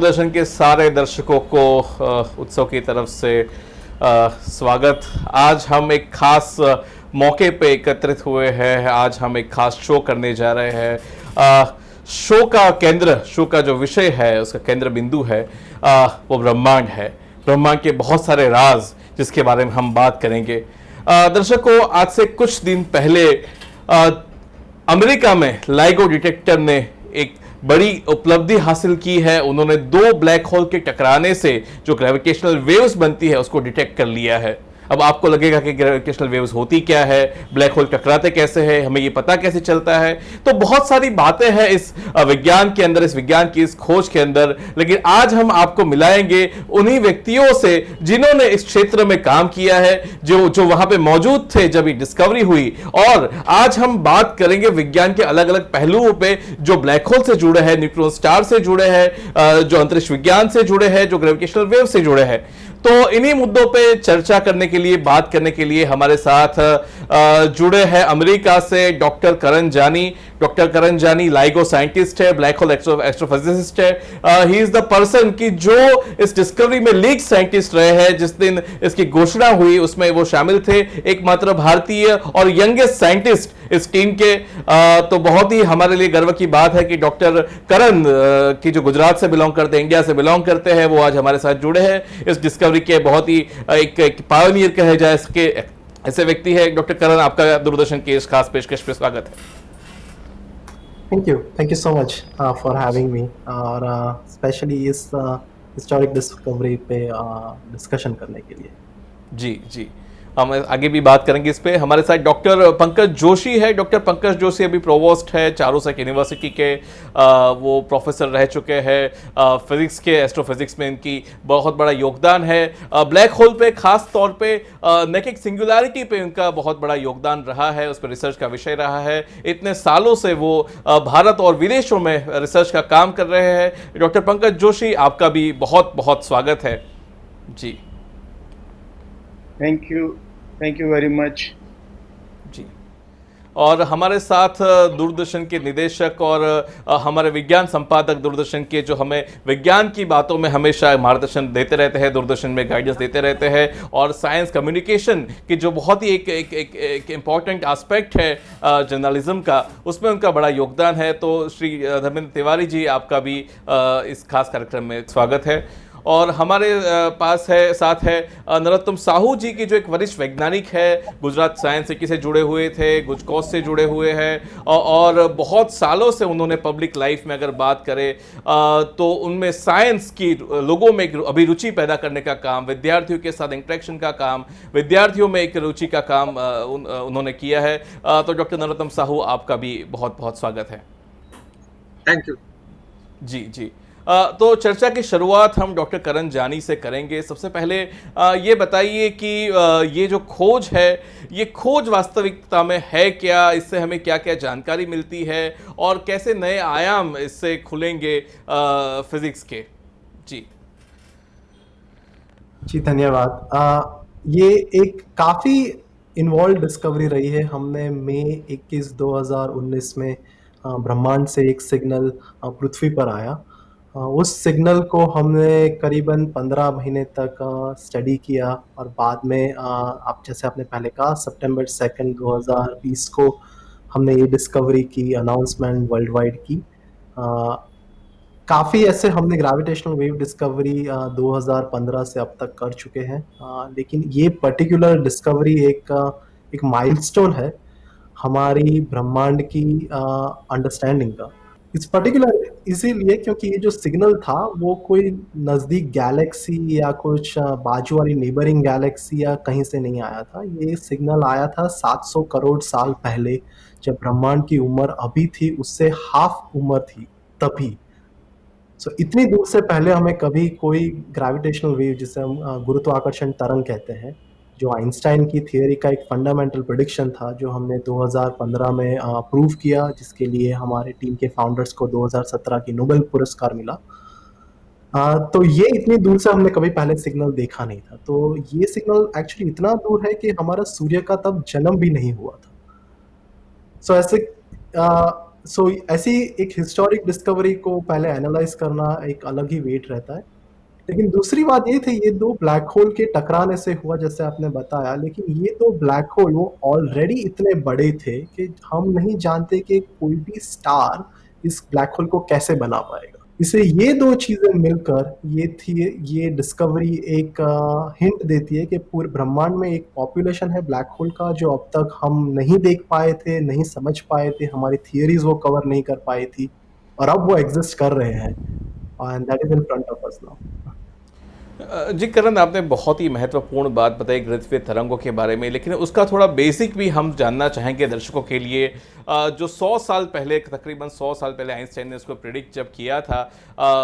दूरदर्शन के सारे दर्शकों को उत्सव की तरफ से स्वागत। आज हम एक खास मौके पे एकत्रित हुए हैं। आज हम एक खास शो करने जा रहे हैं। शो का जो विषय है, उसका केंद्र बिंदु है वो ब्रह्मांड है। ब्रह्मांड के बहुत सारे राज जिसके बारे में हम बात करेंगे। दर्शकों, आज से कुछ दिन पहले अमेरिका में लाइगो डिटेक्टर ने एक बड़ी उपलब्धि हासिल की है। उन्होंने दो ब्लैक होल के टकराने से जो ग्रेविटेशनल वेव्स बनती है उसको डिटेक्ट कर लिया है। अब आपको लगेगा कि ग्रेविटेशनल वेव्स होती क्या है, ब्लैक होल टकराते कैसे हैं, हमें ये पता कैसे चलता है। तो बहुत सारी बातें हैं इस विज्ञान के अंदर, इस विज्ञान की इस खोज के अंदर। लेकिन आज हम आपको मिलाएंगे उन्हीं व्यक्तियों से जिन्होंने इस क्षेत्र में काम किया है, जो वहां पे मौजूद थे जब ये डिस्कवरी हुई। और आज हम बात करेंगे विज्ञान के अलग अलग पहलुओं पे, जो ब्लैक होल से जुड़े हैं, न्यूट्रॉन स्टार से जुड़े हैं, जो अंतरिक्ष विज्ञान से जुड़े हैं, जो ग्रेविटेशनल वेव से जुड़े हैं। तो इन्हीं मुद्दों पे चर्चा करने के लिए, बात करने के लिए हमारे साथ जुड़े हैं अमेरिका से डॉक्टर करण जानी। डॉक्टर करण जानी लाइगो साइंटिस्ट है, ब्लैक होल एस्ट्रोफिजिसिस्ट है। ही इज द पर्सन की जो इस डिस्कवरी में लीड साइंटिस्ट रहे हैं। जिस दिन इसकी घोषणा हुई उसमें वो शामिल थे, एकमात्र भारतीय और यंगेस्ट साइंटिस्ट इस टीम के। तो बहुत ही हमारे लिए गर्व की बात है कि डॉक्टर करण की जो गुजरात से बिलोंग करते हैं, इंडिया से बिलोंग करते हैं, वो आज हमारे साथ जुड़े हैं। इस डिस्कवरी के बहुत ही एक पायोनियर कहे जाए इसके ऐसे व्यक्ति है। डॉक्टर करण, आपका दूरदर्शन की इस खास पेशकश पे स्वागत है। Thank you so much for having me, और स्पेशली इस हिस्टोरिक डिस्कवरी पे डिस्कशन करने के लिए। जी जी, हम आगे भी बात करेंगे इस पे। हमारे साथ डॉक्टर पंकज जोशी है। डॉक्टर पंकज जोशी अभी प्रोवोस्ट है चारूसेक यूनिवर्सिटी के। वो प्रोफेसर रह चुके हैं फिजिक्स के, एस्ट्रोफिजिक्स में इनकी बहुत बड़ा योगदान है। ब्लैक होल पे खास तौर पे नेकिक सिंगुलैरिटी पे इनका बहुत बड़ा योगदान रहा है, उस पर रिसर्च का विषय रहा है। इतने सालों से वो भारत और विदेशों में रिसर्च का काम कर रहे हैं। डॉक्टर पंकज जोशी, आपका भी बहुत बहुत स्वागत है। जी थैंक यू वेरी मच। जी, और हमारे साथ दूरदर्शन के निदेशक और हमारे विज्ञान संपादक दूरदर्शन के, जो हमें विज्ञान की बातों में हमेशा मार्गदर्शन देते रहते हैं, दूरदर्शन में गाइडेंस देते रहते हैं, और साइंस कम्युनिकेशन की जो बहुत ही एक इम्पॉर्टेंट एस्पेक्ट है जर्नलिज्म का, उसमें उनका बड़ा योगदान है। तो श्री धर्मेंद्र तिवारी जी, आपका भी इस खास कार्यक्रम में स्वागत है। और हमारे साथ है नरोत्तम साहू जी की, जो एक वरिष्ठ वैज्ञानिक है, गुजरात साइंस सिटी से जुड़े हुए थे, गुजकॉस से जुड़े हुए हैं, और बहुत सालों से उन्होंने पब्लिक लाइफ में अगर बात करें तो उनमें साइंस की लोगों में एक अभिरुचि पैदा करने का काम, विद्यार्थियों के साथ इंटरेक्शन का काम, विद्यार्थियों में एक रुचि का काम उन्होंने किया है। तो डॉक्टर नरोत्तम साहू, आपका भी बहुत बहुत स्वागत है। Thank you. जी जी, तो चर्चा की शुरुआत हम डॉक्टर करण जानी से करेंगे। सबसे पहले ये बताइए कि ये जो खोज है, ये खोज वास्तविकता में है क्या, इससे हमें क्या क्या जानकारी मिलती है, और कैसे नए आयाम इससे खुलेंगे फिजिक्स के। जी जी धन्यवाद। ये एक काफ़ी इन्वॉल्व डिस्कवरी रही है। हमने मई 21, 2019 में ब्रह्मांड से एक सिग्नल पृथ्वी पर आया। उस सिग्नल को हमने करीबन 15 महीने तक स्टडी किया, और बाद में आप जैसे आपने पहले कहा, सितंबर 2, 2020 को हमने ये डिस्कवरी की, अनाउंसमेंट वर्ल्ड वाइड की। काफ़ी ऐसे हमने ग्रेविटेशनल वेव डिस्कवरी 2015 से अब तक कर चुके हैं, लेकिन ये पर्टिकुलर डिस्कवरी एक माइलस्टोन है हमारी ब्रह्मांड की अंडरस्टैंडिंग का। इस पर्टिकुलर इसीलिए क्योंकि ये जो सिग्नल था वो कोई नज़दीक गैलेक्सी या कुछ बाजू वाली नेबरिंग गैलेक्सी या कहीं से नहीं आया था। ये सिग्नल आया था 700 करोड़ साल पहले, जब ब्रह्मांड की उम्र अभी थी उससे हाफ उम्र थी तभी। इतनी दूर से पहले हमें कभी कोई ग्रेविटेशनल वेव, जिसे हम गुरुत्वाकर्षण तरंग कहते हैं, जो आइंस्टाइन की थियरी का एक फंडामेंटल प्रेडिक्शन था, जो हमने 2015 में प्रूव किया, जिसके लिए हमारे टीम के फाउंडर्स को 2017 की नोबेल पुरस्कार मिला। तो ये इतनी दूर से हमने कभी पहले सिग्नल देखा नहीं था। तो ये सिग्नल एक्चुअली इतना दूर है कि हमारा सूर्य का तब जन्म भी नहीं हुआ था। ऐसे सो ऐसी एक हिस्टोरिक डिस्कवरी को पहले एनालाइज करना एक अलग ही वेट रहता है। लेकिन दूसरी बात ये थी, ये दो ब्लैक होल के टकराने से हुआ जैसे आपने बताया, लेकिन ये दो ब्लैक होल वो ऑलरेडी इतने बड़े थे कि हम नहीं जानते कि कोई भी स्टार इस ब्लैक होल को कैसे बना पाएगा। इसलिए ये दो चीजें मिलकर ये डिस्कवरी एक हिंट देती है कि पूरे ब्रह्मांड में एक पॉपुलेशन है ब्लैक होल का जो अब तक हम नहीं देख पाए थे, नहीं समझ पाए थे, हमारी थियरीज वो कवर नहीं कर पाई थी, और अब वो एग्जिस्ट कर रहे हैं, and that is in front of us now. जी करण, आपने बहुत ही महत्वपूर्ण बात बताई गृह्रथ्वीय तरंगों के बारे में, लेकिन उसका थोड़ा बेसिक भी हम जानना चाहेंगे दर्शकों के लिए। जो 100 साल पहले, तकरीबन 100 साल पहले आइंस्टाइन ने उसको प्रिडिक्ट जब किया था,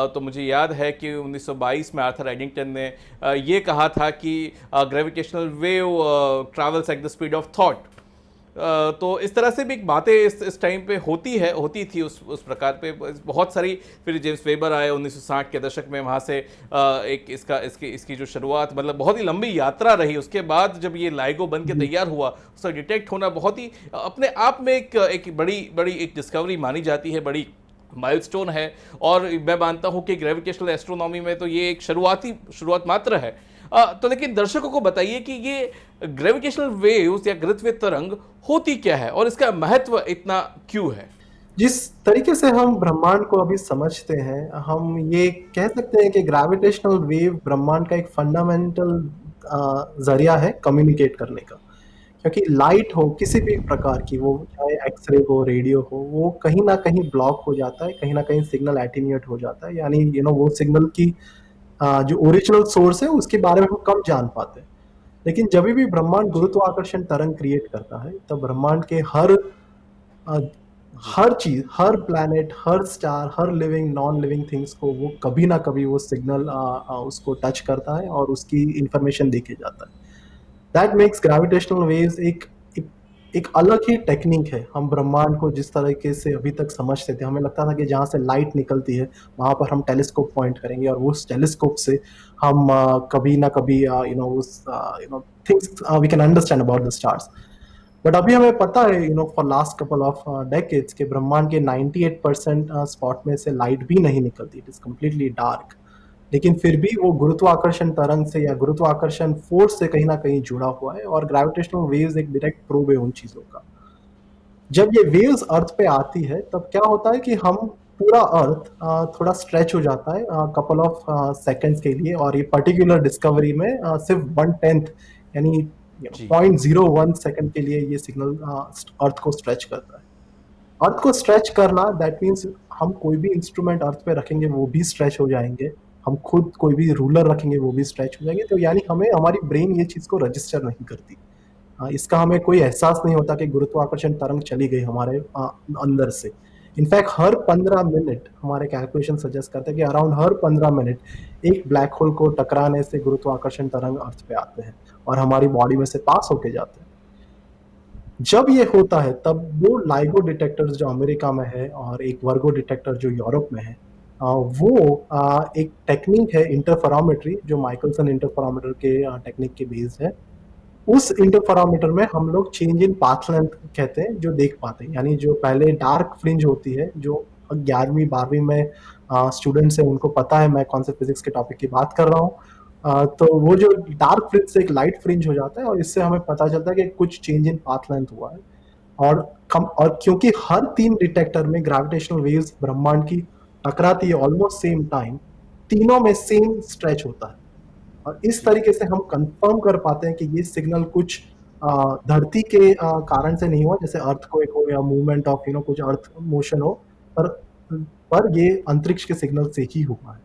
तो मुझे याद है कि 1922 में आर्थर एडिंगटन ने ये कहा था कि gravitational wave travels at the speed of thought. तो इस तरह से भी एक बातें इस टाइम पे होती थी उस प्रकार पे बहुत सारी। फिर जेम्स वेबर आए 1960 के दशक में, वहाँ से एक इसकी जो शुरुआत, मतलब बहुत ही लंबी यात्रा रही। उसके बाद जब ये लाइगो बन के तैयार हुआ, उसका डिटेक्ट होना बहुत ही अपने आप में एक बड़ी एक डिस्कवरी मानी जाती है, बड़ी माइलस्टोन है। और मैं मानता हूँ कि ग्रेविटेशनल एस्ट्रोनॉमी में तो ये एक शुरुआत मात्र है। तो लेकिन दर्शकों को बताइए कि ये ग्रेविटेशनल वेव्स या गृह्रथ्वीय तरंग होती क्या है और इसका महत्व इतना क्यों है? जिस तरीके से हम ब्रह्मांड को अभी समझते हैं, हम ये कह सकते हैं कि ग्रेविटेशनल वेव ब्रह्मांड का एक फंडामेंटल जरिया है कम्युनिकेट करने का। क्योंकि लाइट हो किसी भी प्रकार की, वो चाहे एक्सरे हो, रेडियो हो, वो कहीं ना कहीं ब्लॉक हो जाता है, कहीं ना कहीं सिग्नल एटीन्यूएट हो जाता है, यानी वो सिग्नल की जो ओरिजिनल सोर्स है उसके बारे में हम कम जान पाते हैं। लेकिन जब भी ब्रह्मांड गुरुत्वाकर्षण तरंग क्रिएट करता है, तब ब्रह्मांड के अ, हर चीज, हर प्लैनेट, हर स्टार, हर लिविंग नॉन लिविंग थिंग्स को वो कभी ना कभी वो सिग्नल उसको टच करता है और उसकी इंफॉर्मेशन देके जाता है। दैट मेक्स ग्रेविटेशनल वेव्स एक एक अलग ही टेक्निक है। हम ब्रह्मांड को जिस तरीके से अभी तक समझते थे, हमें लगता था कि जहाँ से लाइट निकलती है वहां पर हम टेलीस्कोप पॉइंट करेंगे और उस टेलीस्कोप से हम कभी ना कभी उस things we can understand about the stars. But अभी हमें पता है for last couple of decades के ब्रह्मांड के 98% स्पॉट में से लाइट भी नहीं निकलती, इट इज कम्प्लीटली डार्क। लेकिन फिर भी वो गुरुत्वाकर्षण तरंग से या गुरुत्वाकर्षण फोर्स से कहीं ना कहीं जुड़ा हुआ है, और ग्रेविटेशनल वेव्स एक डायरेक्ट प्रूव है उन चीजों का। जब ये वेव्स अर्थ पे आती है तब क्या होता है कि हम पूरा अर्थ थोड़ा स्ट्रेच हो जाता है कपल ऑफ सेकंड्स के लिए, और ये पर्टिकुलर डिस्कवरी में सिर्फ 1/10 यानी जी। 0.01 सेकंड के लिए ये सिग्नल अर्थ को स्ट्रेच करता है। अर्थ को स्ट्रेच करना दैट मीन्स हम कोई भी इंस्ट्रूमेंट अर्थ पे रखेंगे वो भी स्ट्रेच हो जाएंगे, हम खुद कोई भी रूलर रखेंगे वो भी स्ट्रेच हो जाएंगे। तो यानी हमें, हमारी ब्रेन ये चीज को रजिस्टर नहीं करती। इसका हमें कोई एहसास नहीं होता कि गुरुत्वाकर्षण तरंग चली गई हमारे अंदर से। इनफैक्ट हर 15 मिनट हमारे कैलकुलेशन सजेस्ट करते हैं कि अराउंड हर 15 मिनट एक ब्लैक होल को टकराने से गुरुत्वाकर्षण तरंग अर्थ पे आते हैं और हमारी बॉडी में से पास होके जाते हैं। जब ये होता है तब वो लाइगो डिटेक्टर्स जो अमेरिका में है और एक वर्गो डिटेक्टर जो यूरोप में है, एक टेक्निक है इंटरफेरोमेट्री, जो माइकलसन इंटरफेरोमीटर के टेक्निक के बेस्ड है। उस इंटरफेरोमीटर में हम लोग चेंज इन पाथ लेंथ कहते हैं जो देख पाते हैं, यानी जो पहले डार्क फ्रिंज होती है, जो 11वीं 12वीं में स्टूडेंट्स है उनको पता है मैं कौन से फिजिक्स के टॉपिक की बात कर रहा हूँ। तो वो जो डार्क फ्रिंज से एक लाइट फ्रिंज हो जाता है और इससे हमें पता चलता है कि कुछ चेंज इन पाथ लेंथ हुआ है। और क्योंकि हर 3 डिटेक्टर में ग्रेविटेशनल वेव्स ब्रह्मांड की टकराती है ऑलमोस्ट सेम टाइम, तीनों में सेम स्ट्रेच होता है, और इस तरीके से हम कंफर्म कर पाते हैं कि ये सिग्नल कुछ धरती के कारण से नहीं हुआ, जैसे अर्थक्वेक हो या मूवमेंट ऑफ कुछ अर्थ मोशन हो, पर ये अंतरिक्ष के सिग्नल से ही हुआ है।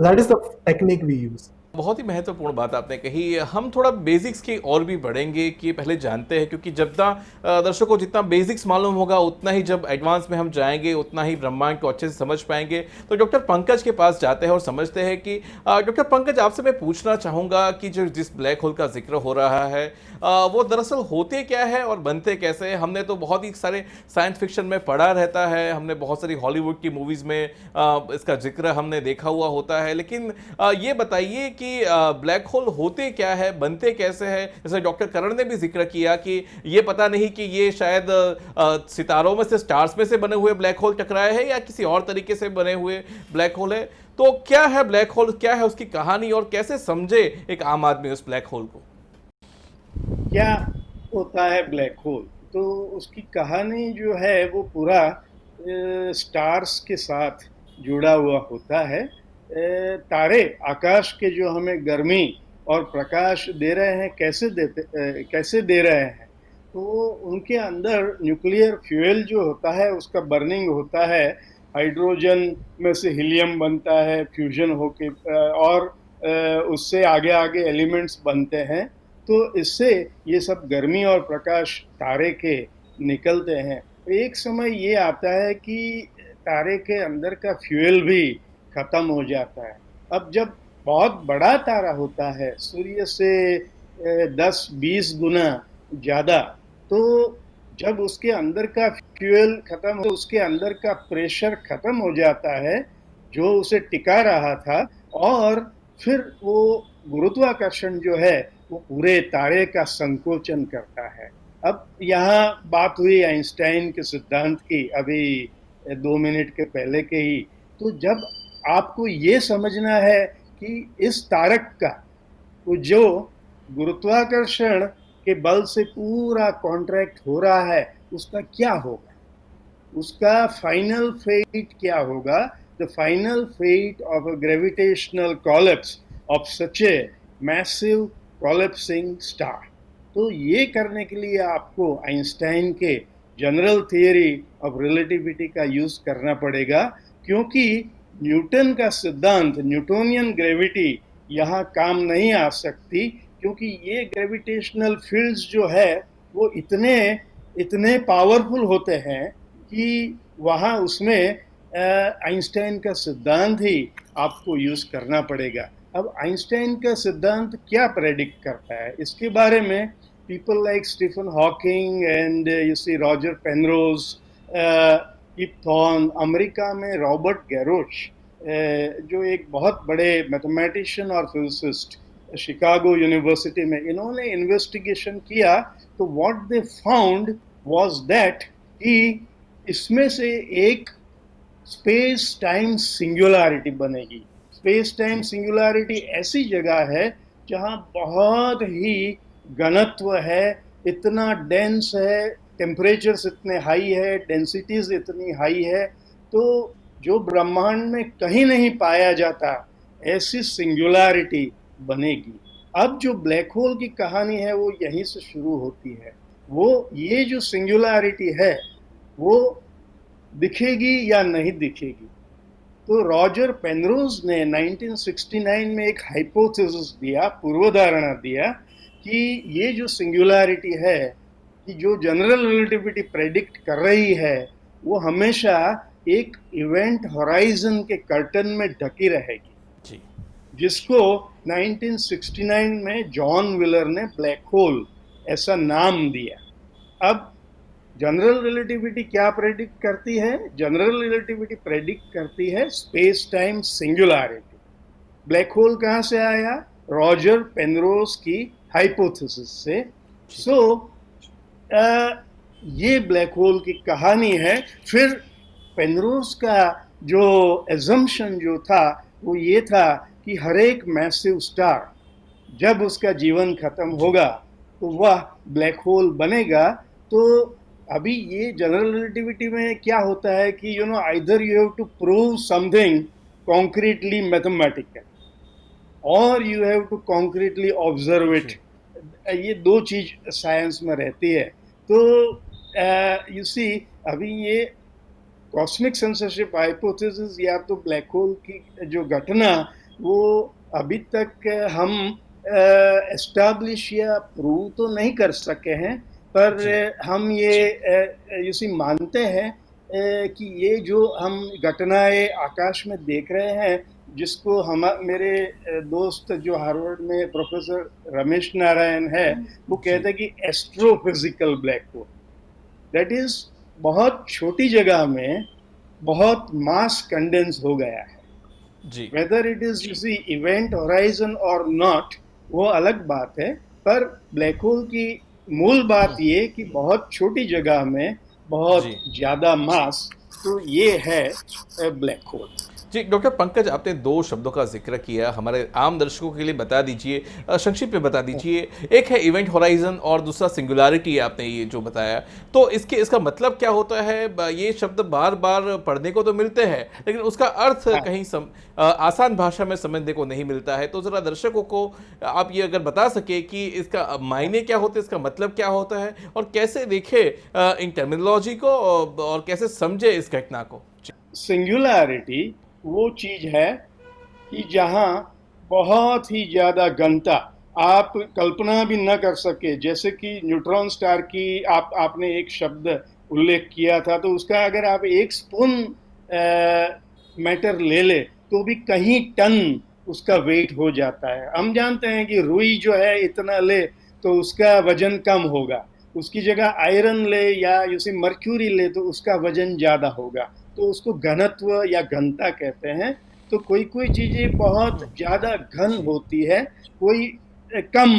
So that is the technique we use. बहुत ही महत्वपूर्ण बात आपने कही। हम थोड़ा बेसिक्स की और भी बढ़ेंगे कि पहले जानते हैं, क्योंकि जितना दर्शकों को जितना बेसिक्स मालूम होगा उतना ही जब एडवांस में हम जाएंगे उतना ही ब्रह्मांड को अच्छे से समझ पाएंगे। तो डॉक्टर पंकज के पास जाते हैं और समझते हैं कि डॉक्टर पंकज, आपसे मैं पूछना चाहूँगा कि जो जिस ब्लैक होल का जिक्र हो रहा है वो दरअसल होते क्या है और बनते कैसे हैं? हमने तो बहुत ही सारे साइंस फिक्शन में पढ़ा रहता है, हमने बहुत सारी हॉलीवुड की मूवीज़ में इसका जिक्र हमने देखा हुआ होता है, लेकिन ये बताइए कि कि ब्लैक होल होते क्या है, बनते कैसे हैं? जैसे डॉक्टर करण ने भी जिक्र किया कि ये पता नहीं कि ये शायद सितारों में से, स्टार्स में से बने हुए ब्लैक होल टकराए हैं या किसी और तरीके से बने हुए ब्लैक होल है। तो क्या है ब्लैक होल, क्या है उसकी कहानी और कैसे समझे एक आम आदमी उस ब्लैक होल को? क्या होता है ब्लैक होल? तो उसकी कहानी जो है वो पूरा स्टार्स के साथ जुड़ा हुआ होता है। तारे आकाश के जो हमें गर्मी और प्रकाश दे रहे हैं, कैसे दे रहे हैं? तो उनके अंदर न्यूक्लियर फ्यूल जो होता है उसका बर्निंग होता है, हाइड्रोजन में से हीलियम बनता है फ्यूजन होके, और उससे आगे आगे एलिमेंट्स बनते हैं। तो इससे ये सब गर्मी और प्रकाश तारे के निकलते हैं। एक समय ये आता है कि तारे के अंदर का फ्यूल भी खत्म हो जाता है। अब जब बहुत बड़ा तारा होता है, सूर्य से 10-20 गुना ज़्यादा, तो जब उसके अंदर का फ्यूल खत्म हो, उसके अंदर का प्रेशर खत्म हो जाता है जो उसे टिका रहा था, और फिर वो गुरुत्वाकर्षण जो है वो पूरे तारे का संकोचन करता है। अब यहाँ बात हुई आइंस्टाइन के सिद्धांत की, अभी 2 मिनट के पहले के ही। तो जब आपको ये समझना है कि इस तारक का जो गुरुत्वाकर्षण के बल से पूरा कॉन्ट्रैक्ट हो रहा है उसका क्या होगा, उसका फाइनल फेट क्या होगा, the final fate of a gravitational collapse of such a massive collapsing star. तो ये करने के लिए आपको आइंस्टाइन के जनरल थियरी ऑफ रिलेटिविटी का यूज करना पड़ेगा, क्योंकि न्यूटन का सिद्धांत, न्यूटोनियन ग्रेविटी यहाँ काम नहीं आ सकती, क्योंकि ये ग्रेविटेशनल फील्ड्स जो है वो इतने पावरफुल होते हैं कि वहाँ उसमें आइंस्टाइन का सिद्धांत ही आपको यूज करना पड़ेगा। अब आइंस्टाइन का सिद्धांत क्या प्रेडिक्ट करता है, इसके बारे में people like Stephen Hawking and you see Roger Penrose, Kip Thorne, America में रॉबर्ट गैरोच, जो एक बहुत बड़े मैथमेटिशियन और फिजिसिस्ट शिकागो यूनिवर्सिटी में, इन्होंने इन्वेस्टिगेशन किया। तो what they found was that कि इसमें से एक स्पेस टाइम सिंगुलरिटी बनेगी। स्पेस टाइम सिंगुलरिटी ऐसी जगह है जहाँ बहुत ही घनत्व है, इतना डेंस है, टेम्परेचर्स इतने हाई है, डेंसिटीज इतनी हाई है, तो जो ब्रह्मांड में कहीं नहीं पाया जाता, ऐसी सिंगुलरिटी बनेगी। अब जो ब्लैक होल की कहानी है वो यहीं से शुरू होती है। वो ये जो सिंगुलरिटी है वो दिखेगी या नहीं दिखेगी। तो रॉजर पेनरोज ने 1969 में एक हाइपोथेसिस दिया, पूर्वधारणा दिया कि ये जो सिंगुलरिटी है, कि जो जनरल रिलेटिविटी प्रेडिक्ट कर रही है, वो हमेशा एक इवेंट होराइजन के कर्टन में ढकी रहेगी जी, जिसको 1969 में जॉन व्हीलर ने ब्लैक होल ऐसा नाम दिया। अब जनरल रिलेटिविटी क्या प्रेडिक्ट करती है? जनरल रिलेटिविटी प्रेडिक्ट करती है space time singularity. Black hole कहाँ से आया? रॉजर पेनरोज की हाइपोथेसिस से। सो ये ब्लैक होल की कहानी है। फिर पेनरोज का जो एजम्पशन जो था वो ये था कि हर एक मैसिव स्टार जब उसका जीवन खत्म होगा तो वह ब्लैक होल बनेगा। तो अभी ये जनरल रिलेटिविटी में क्या होता है कि either you have to prove something concretely mathematical और you have to concretely observe it. ये दो चीज साइंस में रहती है। तो यू सी अभी ये कॉस्मिक सेंसरशिप हाइपोथेसिस या तो ब्लैक होल की जो घटना वो अभी तक हम एस्टैब्लिश या प्रूव तो नहीं कर सके हैं, पर हम ये यूसी मानते हैं कि ये जो हम घटनाएं आकाश में देख रहे हैं, जिसको हम मेरे दोस्त जो हार्वर्ड में प्रोफेसर रमेश नारायण है वो कहते हैं कि astrophysical black hole, that is बहुत छोटी जगह में बहुत मास कंडेंस हो गया है। जी whether it is you see event horizon और नॉट, वो अलग बात है। पर ब्लैक होल की मूल बात ये कि बहुत छोटी जगह में बहुत जी ज्यादा मास, तो ये है ब्लैक होल। जी डॉक्टर पंकज, आपने दो शब्दों का जिक्र किया, हमारे आम दर्शकों के लिए बता दीजिए, संक्षिप्त में बता दीजिए। एक है इवेंट होराइजन और दूसरा सिंगुलैरिटी, आपने ये जो बताया, तो इसका मतलब क्या होता है? ये शब्द बार बार पढ़ने को तो मिलते हैं, लेकिन उसका अर्थ हाँ, कहीं आसान भाषा में समझने को नहीं मिलता है। तो जरा दर्शकों को आप ये अगर बता सके कि इसका मायने क्या होते हैं, इसका मतलब क्या होता है, और कैसे देखे इन टर्मिनोलॉजी को, और कैसे समझे इस घटना को। सिंगुलैरिटी वो चीज है कि जहां बहुत ही ज्यादा घनता आप कल्पना भी न कर सके, जैसे कि न्यूट्रॉन स्टार की आपने एक शब्द उल्लेख किया था, तो उसका अगर आप एक स्पून मैटर ले ले तो भी कहीं टन उसका वेट हो जाता है। हम जानते हैं कि रुई जो है इतना ले तो उसका वजन कम होगा, उसकी जगह आयरन ले या जैसे मर्क्यूरी ले तो उसका वजन ज्यादा होगा, तो उसको घनत्व या घनता कहते हैं। तो कोई कोई चीजें बहुत ज्यादा घन होती है, कोई कम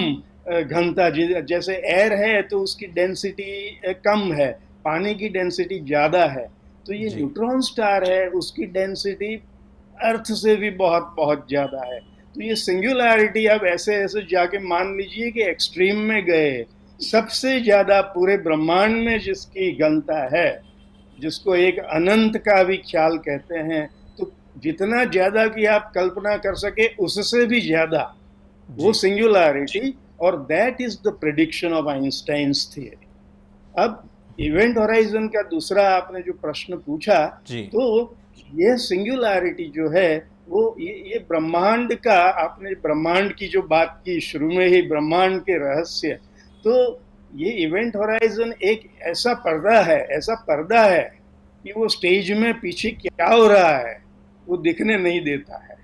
घनता, जैसे एयर है तो उसकी डेंसिटी कम है, पानी की डेंसिटी ज्यादा है। तो ये जी न्यूट्रॉन स्टार है, उसकी डेंसिटी अर्थ से भी बहुत बहुत ज्यादा है। तो ये सिंगुलैरिटी अब ऐसे ऐसे जाके मान लीजिए कि एक्सट्रीम में गए। सबसे ज्यादा पूरे ब्रह्मांड में जिसकी घनता है, जिसको एक अनंत का भी ख्याल कहते हैं, तो जितना ज्यादा की आप कल्पना कर सके उससे भी ज्यादा वो जी सिंगुलैरिटी, और that is the prediction of Einstein's theory. अब इवेंट होराइजन का दूसरा आपने जो प्रश्न पूछा, जी तो ये सिंगुलैरिटी जो है वो ये ब्रह्मांड का, आपने ब्रह्मांड की जो बात की शुरू में ही, ब्रह्मांड के रहस्य, तो ये इवेंट होराइजन एक ऐसा पर्दा है कि वो स्टेज में पीछे क्या हो रहा है वो दिखने नहीं देता है।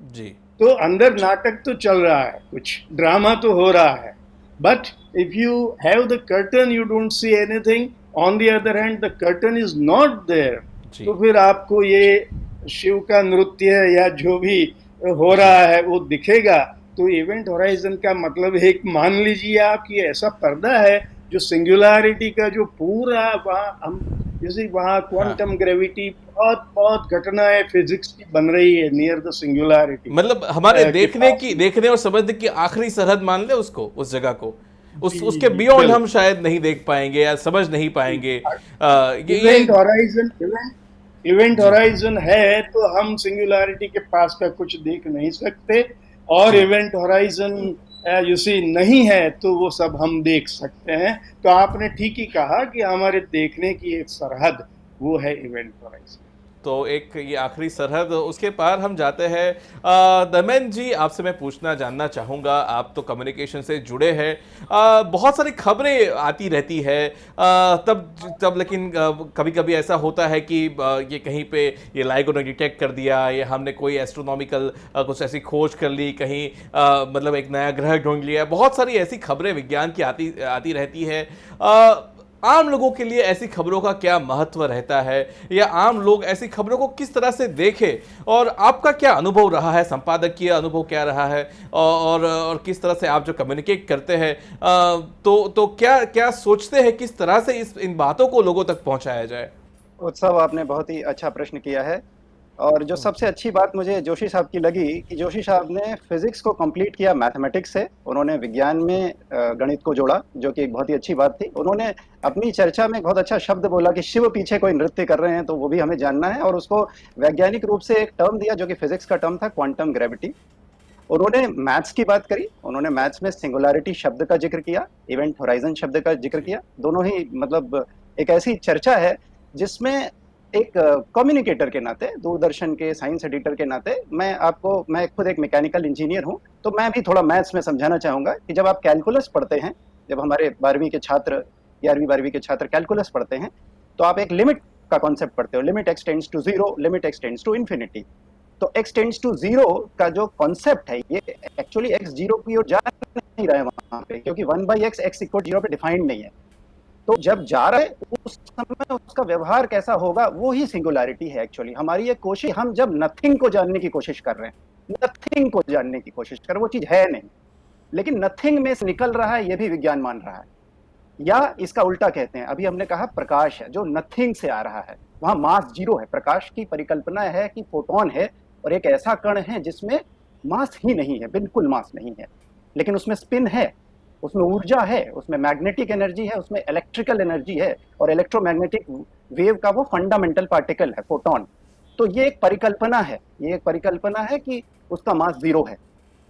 जी तो अंदर नाटक तो चल रहा है, कुछ ड्रामा तो हो रहा है, but if you have the curtain you don't see anything, on the other hand the curtain is not there. जी तो फिर आपको ये शिव का नृत्य या जो भी हो जी रहा है वो दिखेगा। तो इवेंट होराइजन का मतलब एक मान लीजिए आप कि ऐसा पर्दा है जो सिंगुलैरिटी का जो पूरा, वहाँ हम जैसे वहाँ हाँ, क्वांटम ग्रेविटी, बहुत बहुत घटनाएं फिजिक्स की बन रही है नियर द सिंगुलैरिटी मतलब हमारे के पास। देखने और समझने की आखिरी सरहद मान ले उसको, उस जगह को, जी उसके जी बियॉन्ड हम बिल्कुल। शायद नहीं देख पाएंगे या समझ नहीं पाएंगे। ये इवेंट होराइजन, इवेंट जी होराइजन है तो हम सिंगुलैरिटी के पास का कुछ देख नहीं सकते, और जी इवेंट होराइजन यू सी नहीं है तो वो सब हम देख सकते हैं। तो आपने ठीक ही कहा कि हमारे देखने की एक सरहद वो है इवेंट होराइजन। तो एक ये आखिरी सरहद, उसके पार हम जाते हैं। दमन जी, आपसे मैं पूछना जानना चाहूँगा, आप तो कम्युनिकेशन से जुड़े हैं, बहुत सारी खबरें आती रहती है, तब लेकिन कभी कभी ऐसा होता है कि ये कहीं पे ये लाइगो ने डिटेक्ट कर दिया, ये हमने कोई एस्ट्रोनॉमिकल कुछ ऐसी खोज कर ली, कहीं मतलब एक नया ग्रह ढूंढ लिया, बहुत सारी ऐसी खबरें विज्ञान की आती आती रहती है। आम लोगों के लिए ऐसी खबरों का क्या महत्व रहता है, या आम लोग ऐसी खबरों को किस तरह से देखें, और आपका क्या अनुभव रहा है, संपादकीय अनुभव क्या रहा है, और किस तरह से आप जो कम्युनिकेट करते हैं, तो क्या क्या सोचते हैं, किस तरह से इन बातों को लोगों तक पहुंचाया जाए? उत्सव, आपने बहुत ही अच्छा प्रश्न किया है। और जो सबसे अच्छी बात मुझे जोशी साहब की लगी कि जोशी साहब ने फिजिक्स को कंप्लीट किया मैथमेटिक्स से, उन्होंने विज्ञान में गणित को जोड़ा, जो कि एक बहुत ही अच्छी बात थी। उन्होंने अपनी चर्चा में एक बहुत अच्छा शब्द बोला कि शिव पीछे कोई नृत्य कर रहे हैं, तो वो भी हमें जानना है, और उसको वैज्ञानिक रूप से एक टर्म दिया जो कि फिजिक्स का टर्म था, क्वांटम ग्रेविटी। उन्होंने मैथ्स की बात करी, उन्होंने मैथ्स में सिंगुलैरिटी शब्द का जिक्र किया, इवेंट होराइजन शब्द का जिक्र किया। दोनों ही मतलब एक ऐसी चर्चा है जिसमें एक कम्युनिकेटर के नाते, दूरदर्शन के साइंस एडिटर के नाते, मैं खुद एक मैकेनिकल इंजीनियर हूं, तो मैं भी थोड़ा मैथ्स में समझाना चाहूंगा कि जब आप कैलकुलस पढ़ते हैं, जब हमारे 12वीं के छात्र 11वीं 12वीं के छात्र कैलकुलस पढ़ते हैं, तो आप एक लिमिट का कॉन्सेप्ट पढ़ते हो, limit x tends to zero, limit x tends to infinity. तो एक्स टेंड्स टू जीरो का जो कॉन्सेप्ट है, ये एक्चुअली एक्स जीरो की ओर जा नहीं रहा है वहां पे, क्योंकि 1/x x इक्वल जीरो पे डिफाइंड नहीं है। तो जब जा रहा है उस समय उसका व्यवहार कैसा होगा, वो ही सिंगुलैरिटी है एक्चुअली। हमारी ये कोशिश, हम जब नथिंग को जानने की कोशिश कर रहे हैं, नथिंग को जानने की कोशिश कर रहे हैं, वो चीज है नहीं, लेकिन नथिंग में से निकल रहा है, ये भी विज्ञान मान रहा है। या इसका उल्टा कहते हैं, अभी हमने कहा प्रकाश है जो नथिंग से आ रहा है, वहां मास जीरो है। प्रकाश की परिकल्पना है कि फोटोन है और एक ऐसा कण है जिसमें मास ही नहीं है, बिल्कुल मास नहीं है, लेकिन उसमें स्पिन है, उसमें ऊर्जा है, उसमें मैग्नेटिक एनर्जी है, उसमें इलेक्ट्रिकल एनर्जी है, और इलेक्ट्रोमैग्नेटिक वेव का वो फंडामेंटल पार्टिकल है फोटोन। तो ये एक परिकल्पना है, ये एक परिकल्पना है कि उसका मास जीरो है।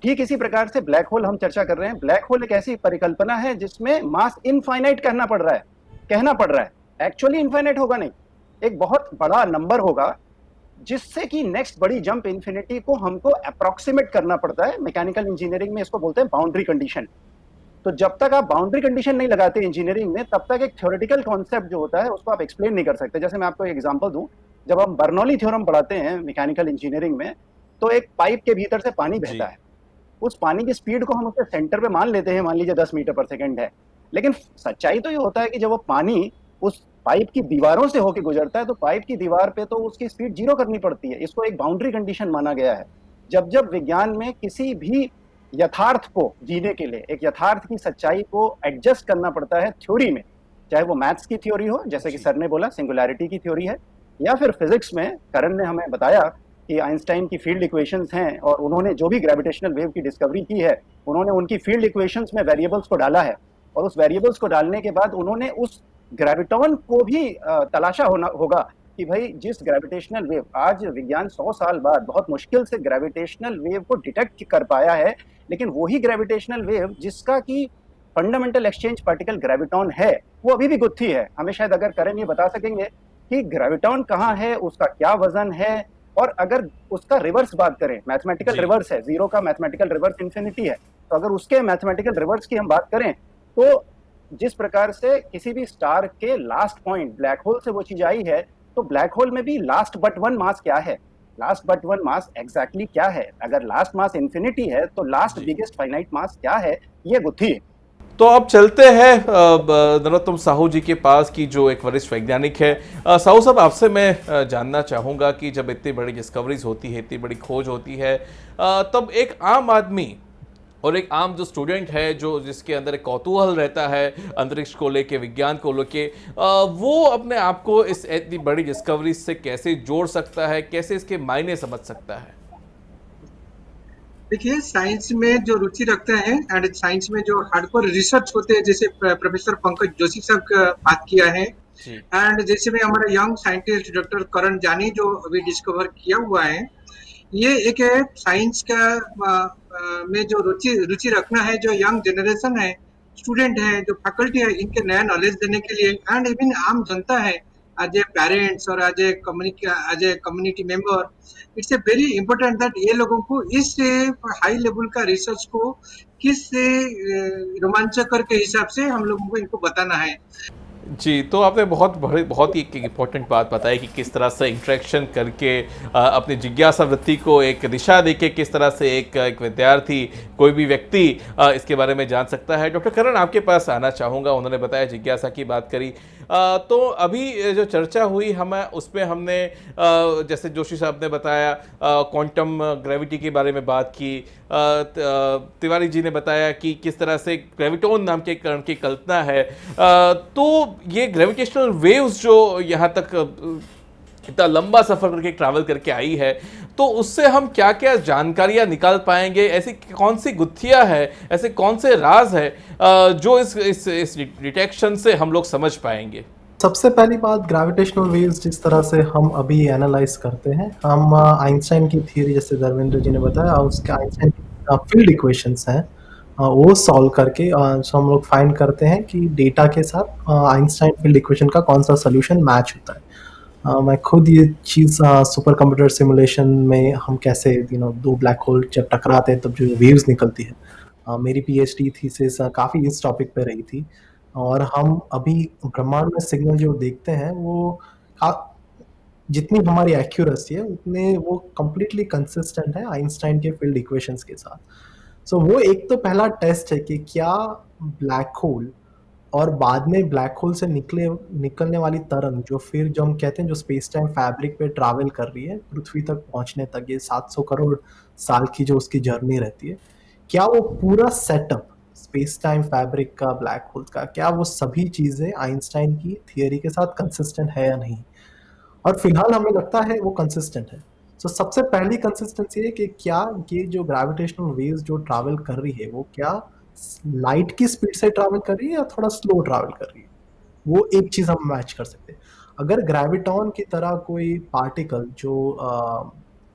ठीक इसी प्रकार से ब्लैक होल हम चर्चा कर रहे हैं। ब्लैक होल एक ऐसी परिकल्पना है जिसमें मास इनफाइनाइट कहना पड़ रहा है, एक्चुअली इनफाइनाइट होगा नहीं, एक बहुत बड़ा नंबर होगा जिससे कि नेक्स्ट बड़ी जंप इन्फिनिटी को हमको अप्रोक्सीमेट करना पड़ता है। मैकेनिकल इंजीनियरिंग में इसको बोलते हैं बाउंड्री कंडीशन। तो जब तक आप बाउंड्री कंडीशन नहीं लगाते इंजीनियरिंग में, तब तक एक थ्योरेटिकल कॉन्सेप्ट जो होता है उसको आप एक्सप्लेन नहीं कर सकते। जैसे मैं आपको एक एग्जांपल दूं, जब हम बर्नौली थ्योरम पढ़ाते हैं मैकेनिकल इंजीनियरिंग में, तो एक पाइप के भीतर से पानी बहता है, उस पानी की स्पीड को हम उसके सेंटर पे मान लेते हैं, मान लीजिए 10 मीटर पर सेकंड है, लेकिन सच्चाई तो ये होता है कि जब वो पानी उस पाइप की दीवारों से होकर गुजरता है तो पाइप की दीवार पे तो उसकी स्पीड जीरो करनी पड़ती है। इसको एक बाउंड्री कंडीशन माना गया है। जब जब विज्ञान में किसी भी यथार्थ को जीने के लिए एक यथार्थ की सच्चाई को एडजस्ट करना पड़ता है थ्योरी में, चाहे वो मैथ्स की थ्योरी हो, जैसे कि सर ने बोला सिंगुलैरिटी की थ्योरी है, या फिर फिजिक्स में करण ने हमें बताया कि आइंस्टाइन की फील्ड इक्वेशंस हैं, और उन्होंने जो भी ग्रेविटेशनल वेव की डिस्कवरी की है, उन्होंने उनकी फील्ड इक्वेशंस में वेरिएबल्स को डाला है, और उस वेरिएबल्स को डालने के बाद उन्होंने उस ग्रेविटॉन को भी तलाशा होगा कि भाई जिस ग्रेविटेशनल वेव, आज विज्ञान 100 साल बाद बहुत मुश्किल से ग्रेविटेशनल वेव को डिटेक्ट कर पाया है, लेकिन वही ग्रेविटेशनल वेव जिसका कि फंडामेंटल एक्सचेंज पार्टिकल ग्रेविटॉन है, वो अभी भी गुत्थी है। हमें शायद अगर करें ये बता सकेंगे कि ग्रेविटॉन कहाँ है, उसका क्या वजन है, और अगर उसका रिवर्स बात करें, मैथमेटिकल रिवर्स है, जीरो का मैथमेटिकल रिवर्स इंफिनिटी है, तो अगर उसके मैथमेटिकल रिवर्स की हम बात करें, तो जिस प्रकार से किसी भी स्टार के लास्ट पॉइंट ब्लैक होल से वो चीज आई है, तो ब्लैक होल में भी लास्ट बट वन मास क्या है, last but one mass exactly क्या है। अगर लास्ट मास इंफिनिटी है तो लास्ट बिगेस्ट फाइनाइट मास क्या है, ये गुत्थी है। तो अब चलते हैं नरोत्तम साहू जी के पास, की जो एक वरिष्ठ वैज्ञानिक है। साहू साहब, आपसे मैं जानना चाहूँगा कि जब इतनी बड़ी डिस्कवरीज होती है, इतनी बड़ी खोज होती है, तब एक आम आदमी और एक आम जो स्टूडेंट है, जो जिसके अंदर एक कौतूहल रहता है अंतरिक्ष को लेके, विज्ञान को लेके, वो अपने आप को इस इतनी बड़ी डिस्कवरी से कैसे जोड़ सकता है, कैसे इसके मायने समझ सकता है? देखिए, साइंस में जो रुचि रखते हैं एंड साइंस में जो हार्डकोर रिसर्च होते हैं, जैसे प्रोफेसर पंकज जोशी साहब का बात किया है, एंड जैसे में हमारा यंग साइंटिस्ट डॉक्टर करण जानी जो अभी डिस्कवर किया हुआ है, ये एक साइंस का में जो रुचि रखना है, जो यंग जनरेशन है, स्टूडेंट है, जो फैकल्टी है, इनके नया नॉलेज देने के लिए, एंड इवन आम जनता है, एज ए पेरेंट्स और as a community member, it's a very important that ये लोगों को इस हाई लेवल का रिसर्च को किस रोमांचकर के हिसाब से हम लोगों को इनको बताना है। जी, तो आपने बहुत ही एक इम्पोर्टेंट बात बताई कि किस तरह से इंटरेक्शन करके अपनी जिज्ञासा वृत्ति को एक दिशा देके किस तरह से एक विद्यार्थी, कोई भी व्यक्ति इसके बारे में जान सकता है। डॉक्टर करण, आपके पास आना चाहूँगा। उन्होंने बताया, जिज्ञासा की बात करी, तो अभी जो चर्चा हुई उसमें हमने जैसे जोशी साहब ने बताया क्वांटम ग्रेविटी के बारे में बात की, तिवारी जी ने बताया कि किस तरह से ग्रेविटॉन नाम के कण की कल्पना है। तो ये ग्रेविटेशनल वेव्स जो यहाँ तक इतना लंबा सफर करके ट्रैवल करके आई है, तो उससे हम क्या क्या जानकारियां निकाल पाएंगे? ऐसी कौन सी गुत्थियां है, ऐसे कौन से राज है जो इस डिटेक्शन से हम लोग समझ पाएंगे? सबसे पहली बात, ग्रेविटेशनल वेव्स जिस तरह से हम अभी एनालाइज करते हैं, हम आइंस्टाइन की थ्योरी, जैसे धर्मेंद्र जी ने बताया, उसके आइंस्टाइन की फील्ड इक्वेशंस हैं, वो सॉल्व करके हम लोग फाइंड करते हैं कि डेटा के साथ आइंस्टाइन फील्ड इक्वेशन का कौन सा सोल्यूशन मैच होता है। मैं खुद ये चीज़ सुपर कंप्यूटर सिमुलेशन में हम कैसे दो ब्लैक होल जब टकराते हैं तब जो वेव्स निकलती है, मेरी पीएचडी थीसिस काफ़ी इस टॉपिक पे रही थी। और हम अभी ब्रह्मांड में सिग्नल जो देखते हैं वो जितनी हमारी एक्यूरेसी है उतने वो कंप्लीटली कंसिस्टेंट है आइंस्टाइन के फील्ड इक्वेशंस के साथ। सो वो एक तो पहला टेस्ट है कि क्या ब्लैक होल और बाद में ब्लैक होल से निकलने वाली तरंग जो फिर जो हम कहते हैं जो स्पेस टाइम फैब्रिक पे ट्रैवल कर रही है पृथ्वी तक पहुंचने तक, ये 700 करोड़ साल की जो उसकी जर्नी रहती है, क्या वो पूरा सेटअप स्पेस टाइम फैब्रिक का, ब्लैक होल का, क्या वो सभी चीजें आइंस्टाइन की थियरी के साथ कंसिस्टेंट है या नहीं? और फिलहाल हमें लगता है वो कंसिस्टेंट है। तो सबसे पहली कंसिस्टेंसी है कि क्या ये जो ग्रेविटेशनल वेव्स जो ट्रैवल कर रही है वो क्या लाइट की स्पीड से ट्रैवल कर रही है या थोड़ा स्लो ट्रैवल कर रही है, वो एक चीज हम मैच कर सकते हैं। अगर ग्रेविटॉन की तरह कोई पार्टिकल जो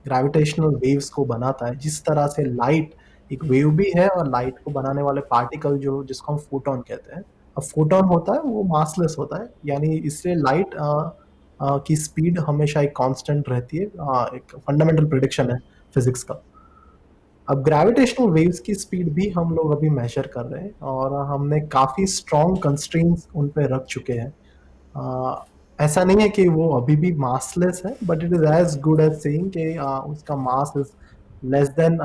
ग्रेविटेशनल वेव्स को बनाता है, जिस तरह से लाइट एक वेव भी है और लाइट को बनाने वाले पार्टिकल जो जिसको हम फोटोन कहते हैं, अब फोटोन होता है वो मासलेस होता है, यानी इससे लाइट की स्पीड हमेशा एक कांस्टेंट रहती है, एक फंडामेंटल प्रेडिक्शन है फिजिक्स का। अब ग्रेविटेशनल वेव्स की स्पीड भी हम लोग अभी मेजर कर रहे हैं और हमने काफ़ी स्ट्रॉन्ग कंस्ट्रेंट्स उन पे रख चुके हैं। ऐसा नहीं है कि वो अभी भी मासलेस है, but it is as good as saying कि उसका mass is less than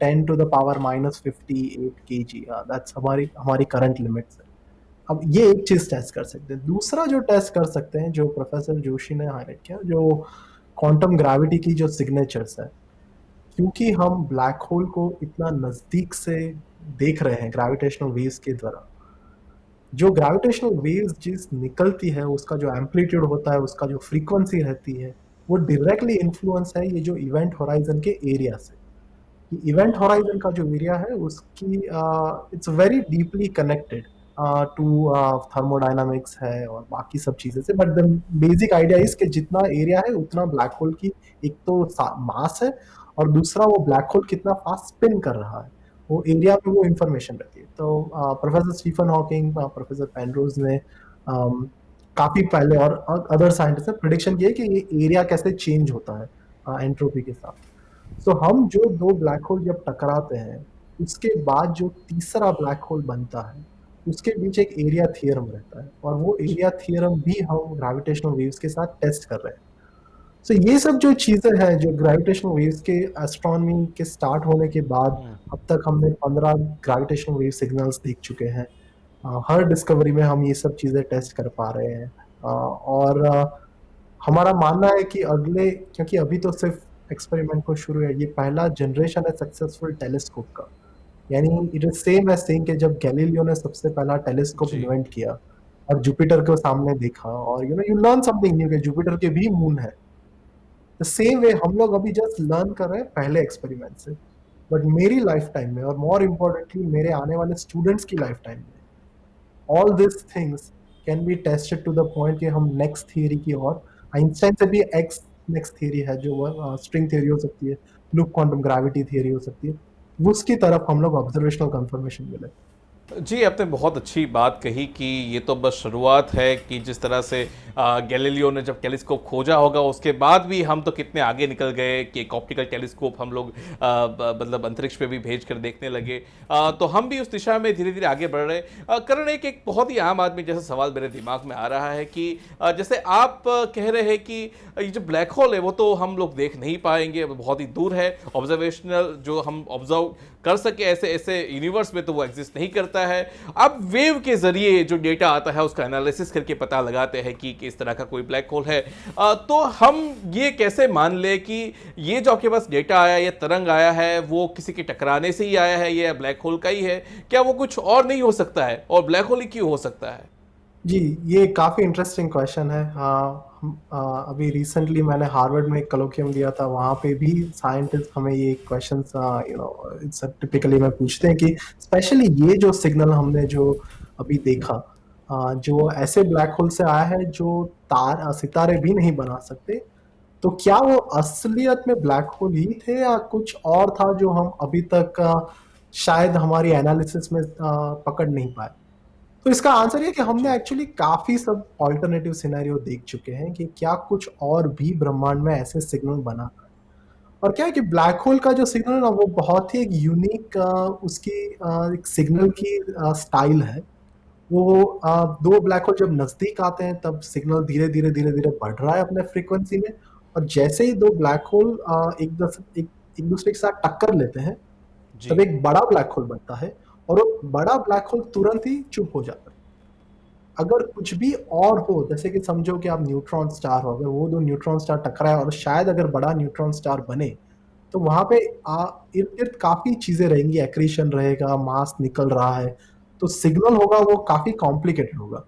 10 to the power -58 kg। That's हमारी हमारी करंट लिमिट्स है। अब ये एक चीज टेस्ट कर सकते हैं। दूसरा जो टेस्ट कर सकते हैं, जो प्रोफेसर जोशी ने हाईलाइट किया, जो क्वांटम ग्रेविटी की जो सिग्नेचर्स है, क्योंकि हम ब्लैक होल को इतना नजदीक से देख रहे हैं ग्रेविटेशनल वेव्स के द्वारा, जो ग्रेविटेशनल वेव्स जिस निकलती है उसका जो एम्पलीट्यूड होता है, उसका जो फ्रीक्वेंसी रहती है, वो डायरेक्टली इन्फ्लुएंस है ये जो इवेंट होराइजन के एरिया से। इवेंट होराइजन का जो एरिया है उसकी it's very deeply connected to thermodynamics है और बाकी सब चीजें से, but the basic idea is कि जितना एरिया है उतना ब्लैक होल की एक तो मास है और दूसरा वो ब्लैक होल कितना फास्ट स्पिन कर रहा है, वो एरिया में वो इंफॉर्मेशन रहती है। तो professor Stephen Hawking, professor Penrose ने काफी पहले और अदर साइंटिस्ट ने प्रिडिक्शन की है कि ये एरिया कैसे चेंज होता है एंट्रोपी के साथ। तो हम जो दो ब्लैक होल जब टकराते हैं उसके बाद जो तीसरा ब्लैक होल बनता है उसके बीच एक एरिया थियरम रहता है और वो एरिया थियरम भी हम ग्रेविटेशनल वेव्स के साथ टेस्ट कर रहे हैं। तो ये सब जो चीजें हैं जो ग्रेविटेशनल वेव्स के एस्ट्रोनॉमी के स्टार्ट होने के बाद अब तक हमने 15 ग्रेविटेशनल वेव सिग्नल्स देख चुके हैं। हर डिस्कवरी में हम ये सब चीजें टेस्ट कर पा रहे हैं और हमारा मानना है कि अगले, क्योंकि अभी तो सिर्फ एक्सपेरिमेंट को शुरू है, ये पहला जनरेशन है सक्सेसफुल टेलीस्कोप का, यानी it is same as saying कि जब गैलीलियो ने सबसे पहला टेलीस्कोप इन्वेंट किया और जुपिटर को सामने देखा और यू लर्न समथिंग न्यू कि जुपिटर के भी मून है, द सेम वे हम लोग अभी जस्ट लर्न कर रहे हैं पहले एक्सपेरिमेंट से। बट मेरी लाइफ टाइम में और मोर इम्पोर्टेंटली मेरे आने वाले स्टूडेंट्स की लाइफ टाइम में all this things can be tested to the point कि हम नेक्स्ट थियरी की ओर, आइंस्टाइन से भी एक्स नेक्स्ट थियरी है जो स्ट्रिंग थियरी हो सकती है, लूप क्वांटम ग्रेविटी थियरी हो सकती है, उसकी तरफ हम लोग ऑब्जर्वेशनल कंफर्मेशन मिले। जी, आपने बहुत अच्छी बात कही कि ये तो बस शुरुआत है कि जिस तरह से गैलीलियो ने जब टेलीस्कोप खोजा होगा उसके बाद भी हम तो कितने आगे निकल गए कि एक ऑप्टिकल टेलीस्कोप हम लोग मतलब अंतरिक्ष पे भी भेज कर देखने लगे। तो हम भी उस दिशा में धीरे धीरे आगे बढ़ रहे। करण, एक बहुत ही आम आदमी जैसा सवाल मेरे दिमाग में आ रहा है कि जैसे आप कह रहे हैं कि ये जो ब्लैक होल है वो तो हम लोग देख नहीं पाएंगे, बहुत ही दूर है, ऑब्जर्वेशनल जो हम ऑब्जर्व कर सके ऐसे ऐसे यूनिवर्स में तो वो एग्जिस्ट नहीं करता है। अब वेव के जरिए जो डेटा आता है उसका एनालिसिस करके पता लगाते हैं कि किस तरह का कोई ब्लैक होल है। तो हम ये कैसे मान ले कि ये जो आपके पास डेटा आया, ये तरंग आया है, वो किसी के टकराने से ही आया है, ये ब्लैक होल का ही है? क्या वो कुछ और नहीं हो सकता है? और ब्लैक होल ही क्यों हो सकता है? जी, ये काफ़ी इंटरेस्टिंग क्वेश्चन है। अभी रिसेंटली मैंने हार्वर्ड में एक कलोकियम दिया था, वहाँ पे भी साइंटिस्ट हमें ये क्वेश्चंस इट्स टिपिकली में पूछते हैं कि स्पेशली ये जो सिग्नल हमने जो अभी देखा, जो ऐसे ब्लैक होल से आया है जो सितारे भी नहीं बना सकते, तो क्या वो असलियत में ब्लैक होल ही थे या कुछ और था जो हम अभी तक शायद हमारी एनालिसिस में पकड़ नहीं पाए? तो इसका आंसर ये कि हमने एक्चुअली काफी सब ऑल्टरनेटिव सिनेरियो देख चुके हैं कि क्या कुछ और भी ब्रह्मांड में ऐसे सिग्नल बना है। और क्या है कि ब्लैक होल का जो सिग्नल है ना, वो बहुत ही एक यूनिक उसकी एक सिग्नल की स्टाइल है। वो दो ब्लैक होल जब नजदीक आते हैं तब सिग्नल धीरे धीरे धीरे धीरे बढ़ रहा है अपने फ्रीक्वेंसी में, और जैसे ही दो ब्लैक होल एक दूसरे के साथ टक्कर लेते हैं तब एक बड़ा ब्लैक होल बनता है और वो बड़ा ब्लैक होल तुरंत ही चुप हो जाता है। अगर कुछ भी और हो, जैसे कि समझो कि आप न्यूट्रॉन स्टार हो, अगर वो दो न्यूट्रॉन स्टार टकराए और शायद अगर बड़ा न्यूट्रॉन स्टार बने, तो वहां पे इर्द गिर्द काफी चीजें रहेंगी, एक्रीशन रहेगा, मास निकल रहा है, तो सिग्नल होगा वो काफी कॉम्प्लिकेटेड होगा।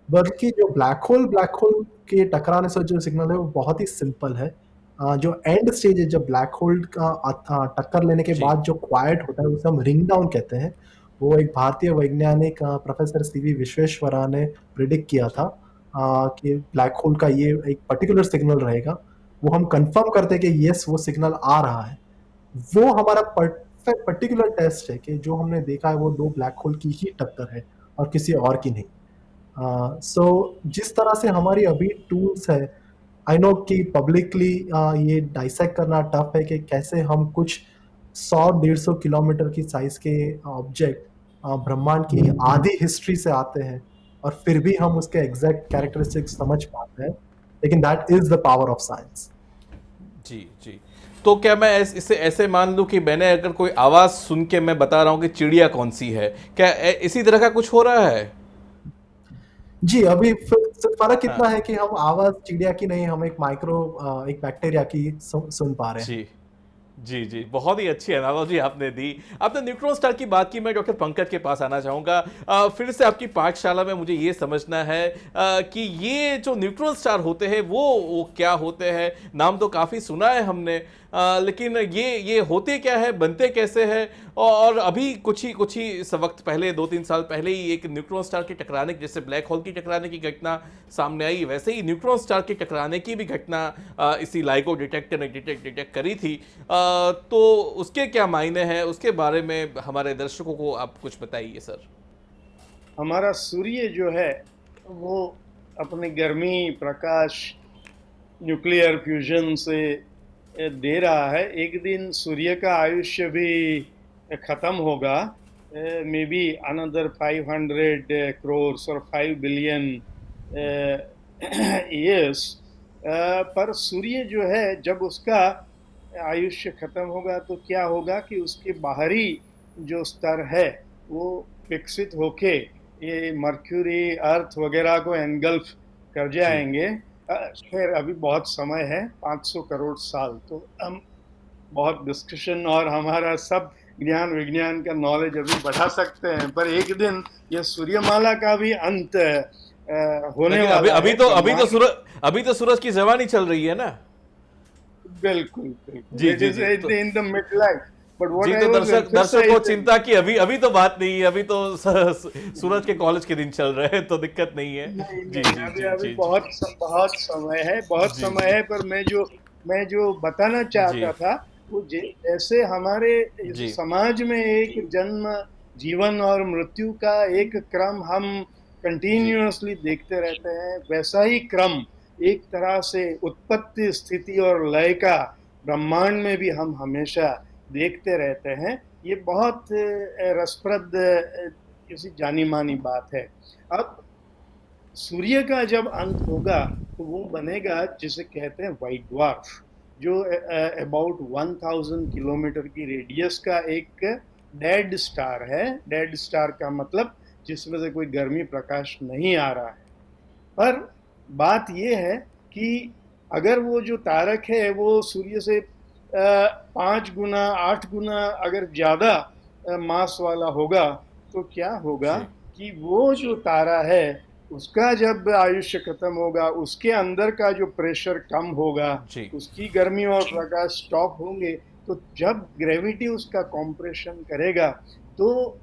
बल्कि जो ब्लैक होल के टकराने से जो सिग्नल है वो बहुत ही सिंपल है। जो एंड स्टेज है, जब ब्लैक होल का टक्कर लेने के जी बाद जो क्वाइट होता है उसे हम रिंग डाउन कहते हैं। वो एक भारतीय वैज्ञानिक प्रोफेसर सीवी विश्वेश्वरा ने प्रिडिक्ट किया था कि ब्लैक होल का ये एक पर्टिकुलर सिग्नल रहेगा। वो हम कंफर्म करते हैं कि यस वो सिग्नल आ रहा है। वो हमारा पर्टिकुलर टेस्ट है कि जो हमने देखा है वो दो ब्लैक होल की ही टक्कर है और किसी और की नहीं। सो जिस तरह से हमारी अभी टूल्स है, आई नो कि पब्लिकली ये डाइसेक्ट करना टफ है कि कैसे हम कुछ 100-150 किलोमीटर की साइज के ऑब्जेक्ट ब्रह्मांड की आधी हिस्ट्री से आते हैं और फिर भी हम उसके एग्जैक्ट कैरेक्टरिस्टिक्स समझ पाते हैं, लेकिन that is the power of science. जी जी। तो क्या मैं इसे ऐसे मान लूं कि मैंने अगर कोई आवाज सुन के मैं बता रहा हूं कि चिड़िया कौन सी है, क्या इसी तरह का कुछ हो रहा है? जी, अभी फर्क इतना हाँ है कि हम आवाज चिड़िया की नहीं, हम एक बैक्टीरिया की सुन पा रहे हैं। जी जी जी, बहुत ही अच्छी एनालॉजी आपने दी। आपने न्यूट्रॉन स्टार की बात की, मैं डॉक्टर पंकज के पास आना चाहूंगा। फिर से आपकी पाठशाला में मुझे ये समझना है कि ये जो न्यूट्रॉन स्टार होते हैं वो क्या होते हैं। नाम तो काफ़ी सुना है हमने, लेकिन ये होते क्या है, बनते कैसे हैं? और अभी कुछ ही वक्त पहले, 2-3 साल पहले ही एक न्यूट्रॉन स्टार के टकराने, जैसे ब्लैक होल की टकराने की घटना सामने आई, वैसे ही न्यूट्रॉन स्टार के टकराने की भी घटना इसी लाइगो डिटेक्टर ने डिटेक्ट करी थी। तो उसके क्या मायने हैं, उसके बारे में हमारे दर्शकों को आप कुछ बताइए सर। हमारा सूर्य जो है वो अपनी गर्मी, प्रकाश न्यूक्लियर फ्यूजन से दे रहा है। एक दिन सूर्य का आयुष्य भी खत्म होगा, मे बी अनदर 500 crores और 5 बिलियन ईयर्स। पर सूर्य जो है जब उसका आयुष्य खत्म होगा तो क्या होगा कि उसके बाहरी जो स्तर है वो विकसित होके ये मर्क्यूरी, अर्थ वगैरह को एनगल्फ कर जाएंगे। खैर अभी बहुत समय है, 500 करोड़ साल, तो हम बहुत डिस्कशन और हमारा सब ज्ञान विज्ञान का नॉलेज अभी बढ़ा सकते हैं, पर एक दिन ये सूर्यमाला का भी अंत होने वाला अभी है। अभी तो सूरज की जवानी चल रही है ना। बिल्कुल जी इट जी इज जी। In the mid life, but what जी, आई तो वाज दर्शक को चिंता की अभी तो बात नहीं है, अभी तो सूरज के कॉलेज के दिन चल रहे हैं, तो दिक्कत नहीं है। नहीं जी नहीं, जी अभी जी अभी जी बहुत समय है, बहुत जी समय जी है। पर मैं जो बताना जी चाहता था वो जैसे हमारे इस जी समाज में एक जन्म, जीवन और मृत्यु का एक क्रम हम जी कंटिन्यूअसली देखते रहते हैं, वैसा ही क्रम एक तरह से उत्पत्ति, स्थिति और लय का ब्रह्मांड में भी हम हमेशा देखते रहते हैं। ये बहुत रसप्रद किसी जानी मानी बात है। अब सूर्य का जब अंत होगा तो वो बनेगा जिसे कहते हैं व्हाइट ड्वार्फ, जो अबाउट 1000 किलोमीटर की रेडियस का एक डेड स्टार है। डेड स्टार का मतलब जिसमें से कोई गर्मी प्रकाश नहीं आ रहा है। पर बात ये है कि अगर वो जो तारक है वो सूर्य से 5 गुना 8 गुना अगर ज्यादा मास वाला होगा, तो क्या होगा जी कि वो जो तारा है उसका जब आयुष्य खत्म होगा, उसके अंदर का जो प्रेशर कम होगा, जी उसकी गर्मी और प्रकाश स्टॉप होंगे, तो जब ग्रेविटी उसका कॉम्प्रेशन करेगा तो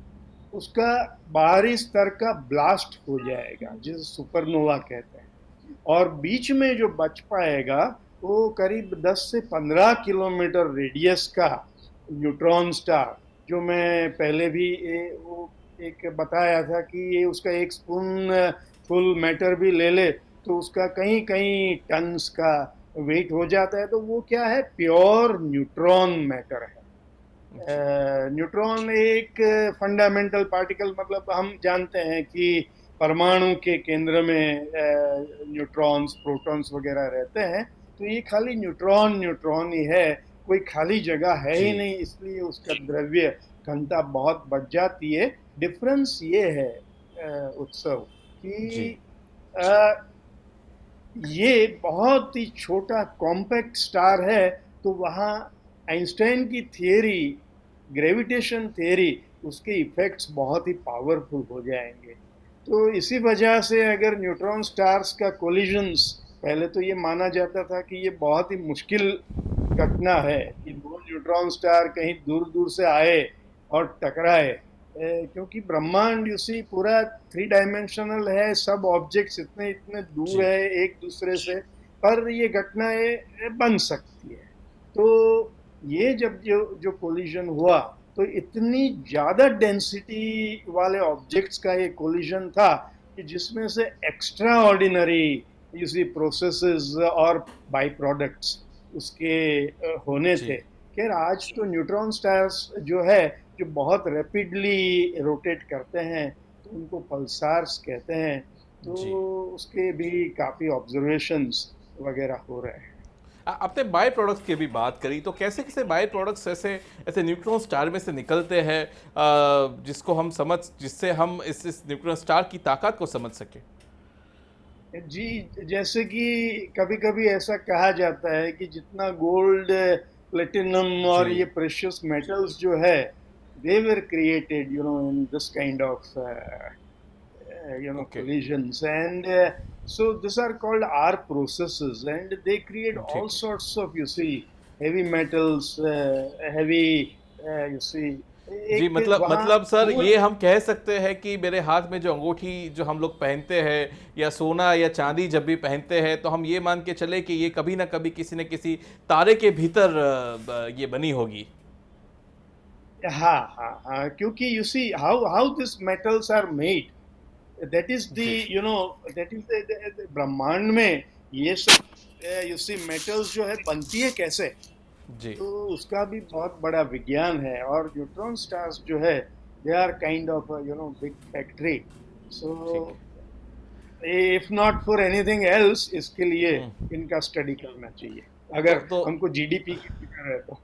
उसका बाहरी स्तर का ब्लास्ट हो जाएगा, जिसे सुपरनोवा कहते हैं। और बीच में जो बच पाएगा वो करीब 10 से 15 किलोमीटर रेडियस का न्यूट्रॉन स्टार, जो मैं पहले भी वो एक बताया था कि ये उसका एक स्पून फुल मैटर भी ले ले तो उसका कहीं कहीं टन्स का वेट हो जाता है। तो वो क्या है, प्योर न्यूट्रॉन मैटर है। न्यूट्रॉन एक फंडामेंटल पार्टिकल, मतलब हम जानते हैं कि परमाणु के केंद्र में न्यूट्रॉन्स, प्रोटॉन्स वगैरह रहते हैं, तो ये खाली न्यूट्रॉन ही है, कोई खाली जगह है ही जी नहीं, इसलिए उसका द्रव्य घनता बहुत बढ़ जाती है। डिफरेंस ये है उत्सव कि अ, ये बहुत ही छोटा कॉम्पैक्ट स्टार है, तो वहाँ आइंस्टाइन की थियरी, ग्रेविटेशन थियरी, उसके इफेक्ट्स बहुत ही पावरफुल हो जाएंगे। तो इसी वजह से अगर न्यूट्रॉन स्टार्स का कोलिजन्स, पहले तो ये माना जाता था कि ये बहुत ही मुश्किल घटना है कि दो न्यूट्रॉन स्टार कहीं दूर दूर से आए और टकराए, क्योंकि ब्रह्मांड उसी पूरा 3 डायमेंशनल है, सब ऑब्जेक्ट्स इतने इतने दूर है एक दूसरे से, पर ये घटनाएं बन सकती है। तो ये जब जो कोलिजन हुआ, तो इतनी ज़्यादा डेंसिटी वाले ऑब्जेक्ट्स का ये कोलिजन था कि जिसमें से एक्स्ट्रा ऑर्डिनरी इसी प्रोसेसेस और बाई प्रोडक्ट्स उसके होने थे। खैर आज तो न्यूट्रॉन स्टार्स जो है, जो बहुत रैपिडली रोटेट करते हैं, तो उनको पल्सार्स कहते हैं, तो उसके भी काफ़ी ऑब्जर्वेशंस वगैरह हो रहे हैं। आपने बाय प्रोडक्ट्स की भी बात करी, तो कैसे कैसे बाय प्रोडक्ट्स ऐसे ऐसे न्यूट्रॉन स्टार में से निकलते हैं जिससे हम इस न्यूट्रॉन स्टार की ताकत को समझ सके? जी, जैसे कि कभी कभी ऐसा कहा जाता है कि जितना गोल्ड, प्लेटिनम और ये प्रेशियस मेटल्स जो है, they were created in this kind of collisions, and so these are called R processes, and they create all sorts of heavy metals, heavy जी, मतलब सर ये हम कह सकते हैं कि मेरे हाथ में जो अंगूठी जो हम लोग पहनते हैं, या सोना या चांदी जब भी पहनते हैं, तो हम ये मान के चले कि ये कभी ना कभी किसी न किसी तारे के भीतर ये बनी होगी। हाँ, क्योंकि you see how these metals are made, that is that is the ब्रह्मांड में ये सब metals जो है बनती है कैसे जी, तो उसका भी बहुत बड़ा विज्ञान है। और न्यूट्रॉन स्टार्स जो है, they are kind of big factory, so if not for anything else, इसके लिए इनका स्टडी करना चाहिए अगर हमको जीडीपी की फिक्र है तो।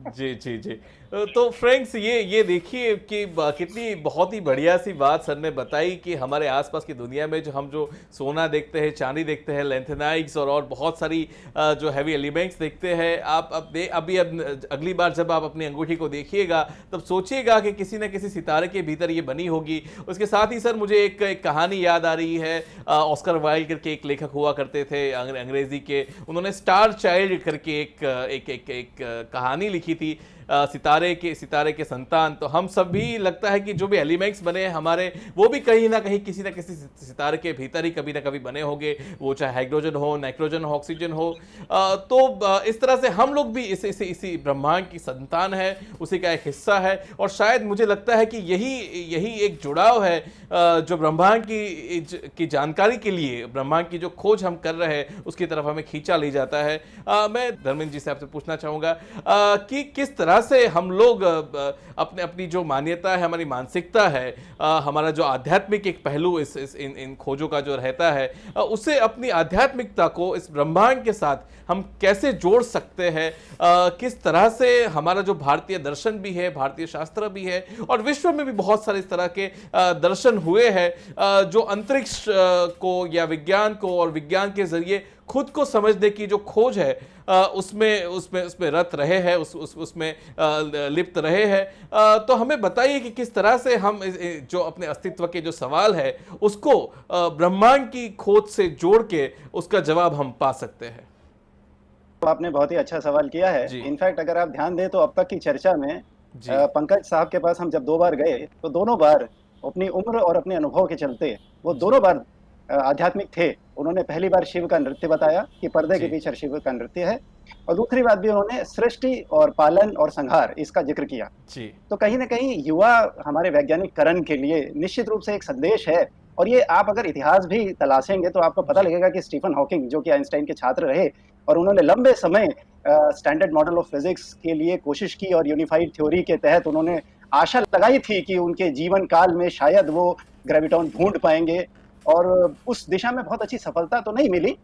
जी जी जी, तो फ्रेंड्स ये देखिए कि कितनी बहुत ही बढ़िया सी बात सर ने बताई कि हमारे आसपास की दुनिया में जो सोना देखते हैं, चांदी देखते हैं, लैंथेनाइट्स और बहुत सारी जो हैवी एलिमेंट्स देखते हैं, आप अभी अगली बार जब आप अपनी अंगूठी को देखिएगा तब सोचिएगा कि किसी न किसी सितारे के भीतर ये बनी होगी। उसके साथ ही सर मुझे एक कहानी याद आ रही है। ऑस्कर वाइल्ड करके एक लेखक हुआ करते थे अंग्रेजी के, उन्होंने स्टार चाइल्ड करके एक कहानी लिखी थी, सितारे के संतान। तो हम सब भी लगता है कि जो भी एलिमेंट्स बने हैं हमारे, वो भी कहीं ना कहीं किसी न किसी सितारे के भीतर ही कभी ना कभी बने होंगे, वो चाहे हाइड्रोजन हो, नाइट्रोजन हो, ऑक्सीजन हो। तो इस तरह से हम लोग भी इसी ब्रह्मांड की संतान है, उसी का एक हिस्सा है। और शायद मुझे लगता है कि यही एक जुड़ाव है जो ब्रह्मांड की जानकारी के लिए, ब्रह्मांड की जो खोज हम कर रहे हैं उसकी तरफ हमें खींचा ले जाता है। मैं धर्मेंद्र जी से आपसे पूछना चाहूँगा कि किस तरह से हम लोग अपनी जो मान्यता है, हमारी मानसिकता है, हमारा जो आध्यात्मिक एक पहलू इन खोजों का जो रहता है, उसे अपनी आध्यात्मिकता को इस ब्रह्मांड के साथ हम कैसे जोड़ सकते हैं। किस तरह से हमारा जो भारतीय दर्शन भी है, भारतीय शास्त्र भी है, और विश्व में भी बहुत सारे इस तरह के दर्शन हुए हैं जो अंतरिक्ष को या विज्ञान को और विज्ञान के जरिए खुद को समझने की जो खोज है उसमें रत रहे हैं, उसमें लिप्त रहे हैं। तो हमें बताइए कि किस तरह से हम जो अपने अस्तित्व के जो सवाल है उसको ब्रह्मांड की खोज से जोड़ के उसका जवाब हम पा सकते हैं। तो आपने बहुत ही अच्छा सवाल किया है। इनफैक्ट अगर आप ध्यान दें तो अब तक की चर्चा में पंकज साहब के पास हम जब 2 बार गए तो दोनों बार अपनी उम्र और अपने अनुभव के चलते वो दोनों बार आध्यात्मिक थे। उन्होंने पहली बार शिव का नृत्य बताया कि पर्दे के पीछे शिव का नृत्य है, और दूसरी बात भी उन्होंने सृष्टि और पालन और संहार इसका जिक्र किया। तो कहीं ना कहीं युवा हमारे वैज्ञानिक करण के लिए निश्चित रूप से एक संदेश है। और ये आप अगर इतिहास भी तलाशेंगे तो आपको पता लगेगा कि स्टीफन हॉकिंग जो कि आइंस्टाइन के छात्र रहे और उन्होंने लंबे समय स्टैंडर्ड मॉडल ऑफ फिजिक्स के लिए कोशिश की, और यूनिफाइड थ्योरी के तहत उन्होंने आशा लगाई थी कि उनके जीवन काल में शायद वो ग्रेविटॉन ढूंढ पाएंगे, और उस दिशा में बहुत अच्छी सफलता तो नहीं मिली।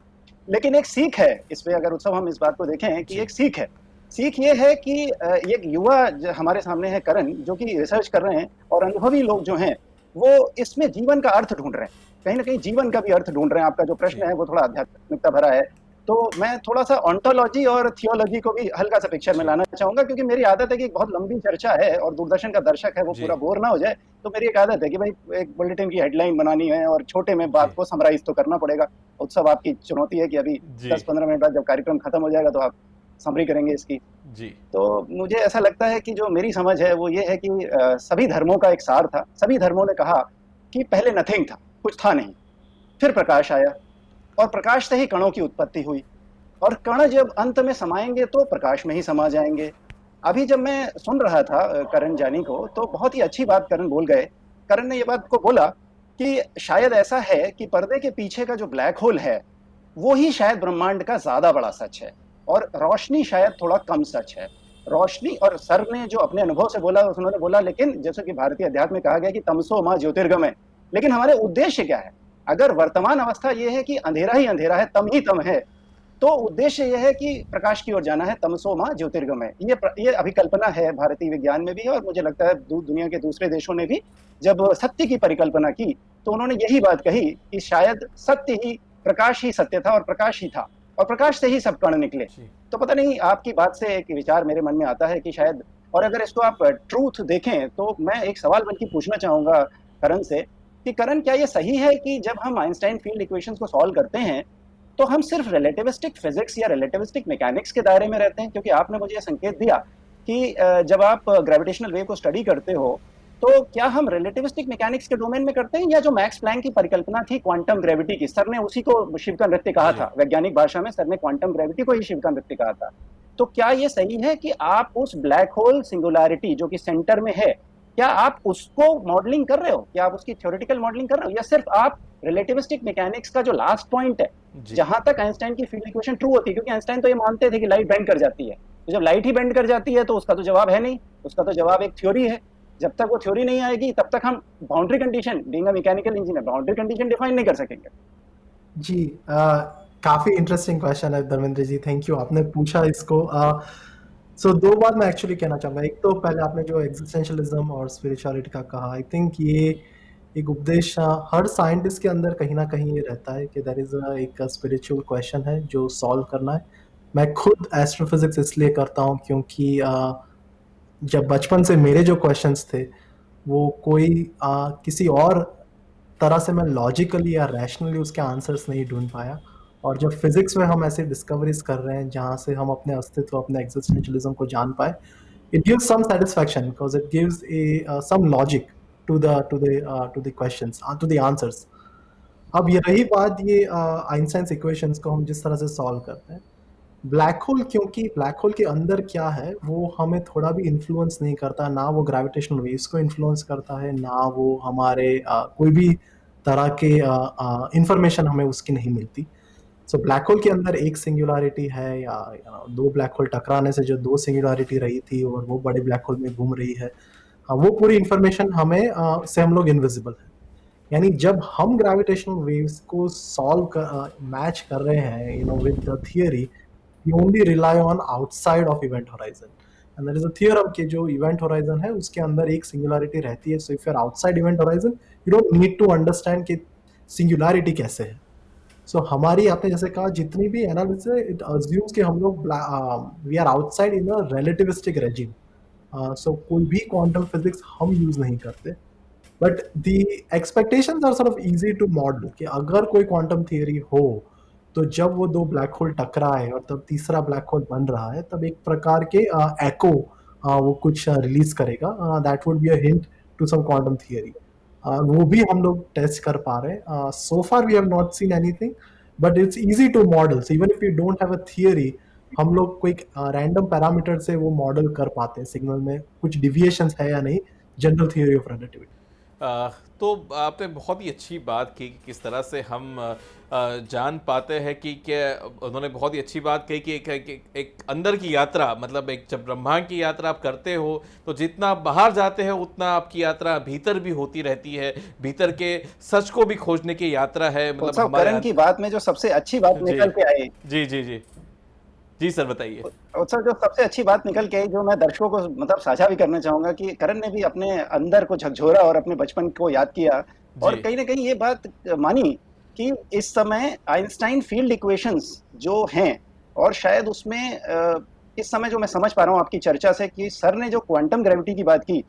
लेकिन एक सीख है इसमें, अगर उत्सव हम इस बात को देखें कि एक सीख है। सीख ये है कि एक युवा हमारे सामने है करण, जो कि रिसर्च कर रहे हैं, और अनुभवी लोग जो हैं वो इसमें जीवन का अर्थ ढूंढ रहे हैं। कहीं ना कहीं जीवन का भी अर्थ ढूंढ रहे हैं। आपका जो प्रश्न है वो थोड़ा आध्यात्मिकता भरा है, तो मैं थोड़ा सा ऑन्टोलॉजी और थियोलॉजी को भी हल्का सा पिक्चर में लाना चाहूंगा, क्योंकि मेरी आदत है कि एक बहुत लंबी चर्चा है और दूरदर्शन का दर्शक है वो पूरा बोर ना हो जाए, तो मेरी एक आदत है कि भाई एक बुलेटिन की हेडलाइन बनानी है और छोटे में बात को समराइज तो करना पड़ेगा। उत्सव आपकी चुनौती है कि अभी 10-15 मिनट बाद जब कार्यक्रम खत्म हो जाएगा तो आप समरी करेंगे इसकी जी। तो मुझे ऐसा लगता है कि जो मेरी समझ है वो ये है कि सभी धर्मों का एक सार था। सभी धर्मों ने कहा कि पहले नथिंग था, कुछ था नहीं, फिर प्रकाश आया और प्रकाश से ही कणों की उत्पत्ति हुई, और कण जब अंत में समाएंगे तो प्रकाश में ही समा जाएंगे। अभी जब मैं सुन रहा था करण जानी को, तो बहुत ही अच्छी बात करण बोल गए। करण ने ये बात को बोला कि शायद ऐसा है कि पर्दे के पीछे का जो ब्लैक होल है वो ही शायद ब्रह्मांड का ज्यादा बड़ा सच है और रोशनी शायद थोड़ा कम सच है। रोशनी, और सर ने जो अपने अनुभव से बोला उन्होंने बोला, लेकिन जैसे कि भारतीय अध्यात्म में कहा गया कि तमसो मां ज्योतिर्गमय, लेकिन हमारे उद्देश्य क्या है? अगर वर्तमान अवस्था ये है कि अंधेरा ही अंधेरा है, तम ही तम है, तो उद्देश्य यह है कि प्रकाश की ओर जाना है, तमसो मां ज्योतिर्गमय। ये अभिकल्पना है भारतीय विज्ञान में भी, और मुझे लगता है दुनिया के दूसरे देशों ने भी जब सत्य की परिकल्पना की तो उन्होंने यही बात कही कि शायद सत्य ही, प्रकाश ही सत्य था और प्रकाश ही था और प्रकाश से ही सब कण निकले। तो पता नहीं, आपकी बात से एक विचार मेरे मन में आता है कि शायद, और अगर इसको आप ट्रूथ देखें तो मैं एक सवाल बल्कि पूछना चाहूंगा करण से कि करण, क्या ये सही है कि जब हम आइंस्टाइन फील्ड इक्वेशंस को सॉल्व करते हैं तो हम सिर्फ रिलेटिविस्टिक फिजिक्स या रिलेटिविस्टिक मैकेनिक्स के दायरे में रहते हैं? क्योंकि आपने मुझे संकेत दिया कि जब आप ग्रेविटेशनल वेव को स्टडी करते हो तो क्या हम रिलेटिविस्टिक मैकेनिक्स के डोमेन में करते हैं, या जो मैक्स प्लैंक की परिकल्पना थी क्वांटम ग्रेविटी की, सर ने उसी को शिव का नृत्य कहा था, वैज्ञानिक भाषा में सर ने क्वांटम ग्रेविटी को ही शिव का नृत्य कहा था। तो क्या ये सही है कि आप उस ब्लैक होल सिंगुलैरिटी जो कि सेंटर में है, क्या आप उसको मॉडलिंग कर रहे हो, क्या आप उसकी थ्योरेटिकल मॉडलिंग कर रहे हो, या सिर्फ आप रिलेटिविस्टिक मैकेनिक्स का जो लास्ट पॉइंट है जहां तक आइंस्टाइन की फील्ड इक्वेशन ट्रू होती है, क्योंकि आइंस्टाइन तो ये मानते थे कि लाइट बेंड कर जाती है, तो जब लाइट ही बेंड कर जाती है तो उसका तो जवाब है नहीं, उसका तो जवाब एक थ्योरी है। जब तक वो थ्योरी नहीं आएगी तब तक हम boundary condition, being a mechanical engineer, boundary condition define नहीं कर सकेंगे। जी, काफी इंटरेस्टिंग क्वेश्चन है धर्मेंद्र जी, थैंक यू आपने पूछा इसको। सो दो बात मैं एक्चुअली कहना चाहूंगा। एक तो पहले आपने जो एग्जिस्टेंशियलिज्म और स्पिरिचुअलिटी का कहा, आई थिंक ये एक उपदेश हर साइंटिस्ट के अंदर कहीं ना कहीं ये रहता है कि देयर इज एक स्पिरिचुअल क्वेश्चन है जो सॉल्व करना है। मैं खुद एस्ट्रोफिजिक्स इसलिए करता हूँ क्योंकि जब बचपन से मेरे जो क्वेश्चंस थे वो कोई किसी और तरह से मैं लॉजिकली या रैशनली उसके आंसर्स नहीं ढूंढ पाया, और जब फिजिक्स में हम ऐसे डिस्कवरीज कर रहे हैं जहाँ से हम अपने अस्तित्व, अपने एग्जिस्टेंशियलिज्म को जान पाए, it gives some satisfaction because it gives some logic to the questions, to the answers. अब ये रही बात ये आइंस्टाइन इक्वेशंस को हम जिस तरह से सॉल्व करते हैं, ब्लैक होल, क्योंकि ब्लैक होल के अंदर क्या है वो हमें थोड़ा भी इन्फ्लुएंस नहीं करता, ना वो ग्रेविटेशनल वेव्स को इन्फ्लुएंस करता है, ना वो हमारे कोई भी तरह के इंफॉर्मेशन हमें उसकी नहीं मिलती। सो ब्लैक होल के अंदर एक सिंगुलैरिटी है या दो ब्लैक होल टकराने से जो दो सिंगुलैरिटी रही थी और वो बड़े ब्लैक होल में घूम रही है, वो पूरी इंफॉर्मेशन हमें से हम लोग इनविजिबल है। यानी जब हम ग्रेविटेशनल वेव्स को मैच कर रहे हैं with the theory, you only rely on outside of event horizon, and there is a theorem कि जो event horizon है उसके अंदर एक singularity रहती है, so if you're outside event horizon you don't need to understand कि singularity कैसे है। so हमारी, आपने जैसे कहा, जितनी भी एनालिसिस है it assumes कि हम लोग we are outside in a relativistic regime, so कोई भी quantum physics हम यूज नहीं करते, but the expectations are sort of easy to model कि अगर कोई quantum theory हो तो जब वो दो ब्लैक होल टकराए और तब तीसरा ब्लैक होल बन रहा है, तब एक प्रकार के एको वो कुछ रिलीज करेगा, that would be a hint to some quantum theory. वो भी हम लोग टेस्ट कर पा रहे हैं। So far we have not seen anything, but it's easy to model. So even if you don't have a theory, हम लोग कोई रैंडम पैरामीटर से वो मॉडल कर पाते हैं सिग्नल में कुछ डिविएशंस है या नहीं, जनरल थ्योरी ऑफ रिलेटिविटी। तो आपने बहुत ही अच्छी बात की कि किस तरह से हम जान पाते हैं कि क्या, उन्होंने बहुत ही अच्छी बात कही कि एक अंदर की यात्रा, मतलब एक जब ब्रह्मांड की यात्रा आप करते हो तो जितना आप बाहर जाते हैं उतना आपकी यात्रा भीतर भी होती रहती है, भीतर के सच को भी खोजने की यात्रा है। मतलब हमारे की बात में जो सबसे अच्छी बात निकल के आई, जी जी जी जी सर बताइए। सर जो सबसे अच्छी बात निकल के आई, जो मैं दर्शकों को मतलब साझा भी करना चाहूंगा कि करण ने भी अपने अंदर को झकझोरा और अपने बचपन को याद किया, और जी। कहीं ना कहीं ये बात मानी कि इस समय आइंस्टाइन फील्ड इक्वेशंस जो हैं, और शायद उसमें इस समय जो मैं समझ पा रहा हूँ आपकी चर्चा से कि सर ने जो क्वांटम ग्रेविटी की बात की,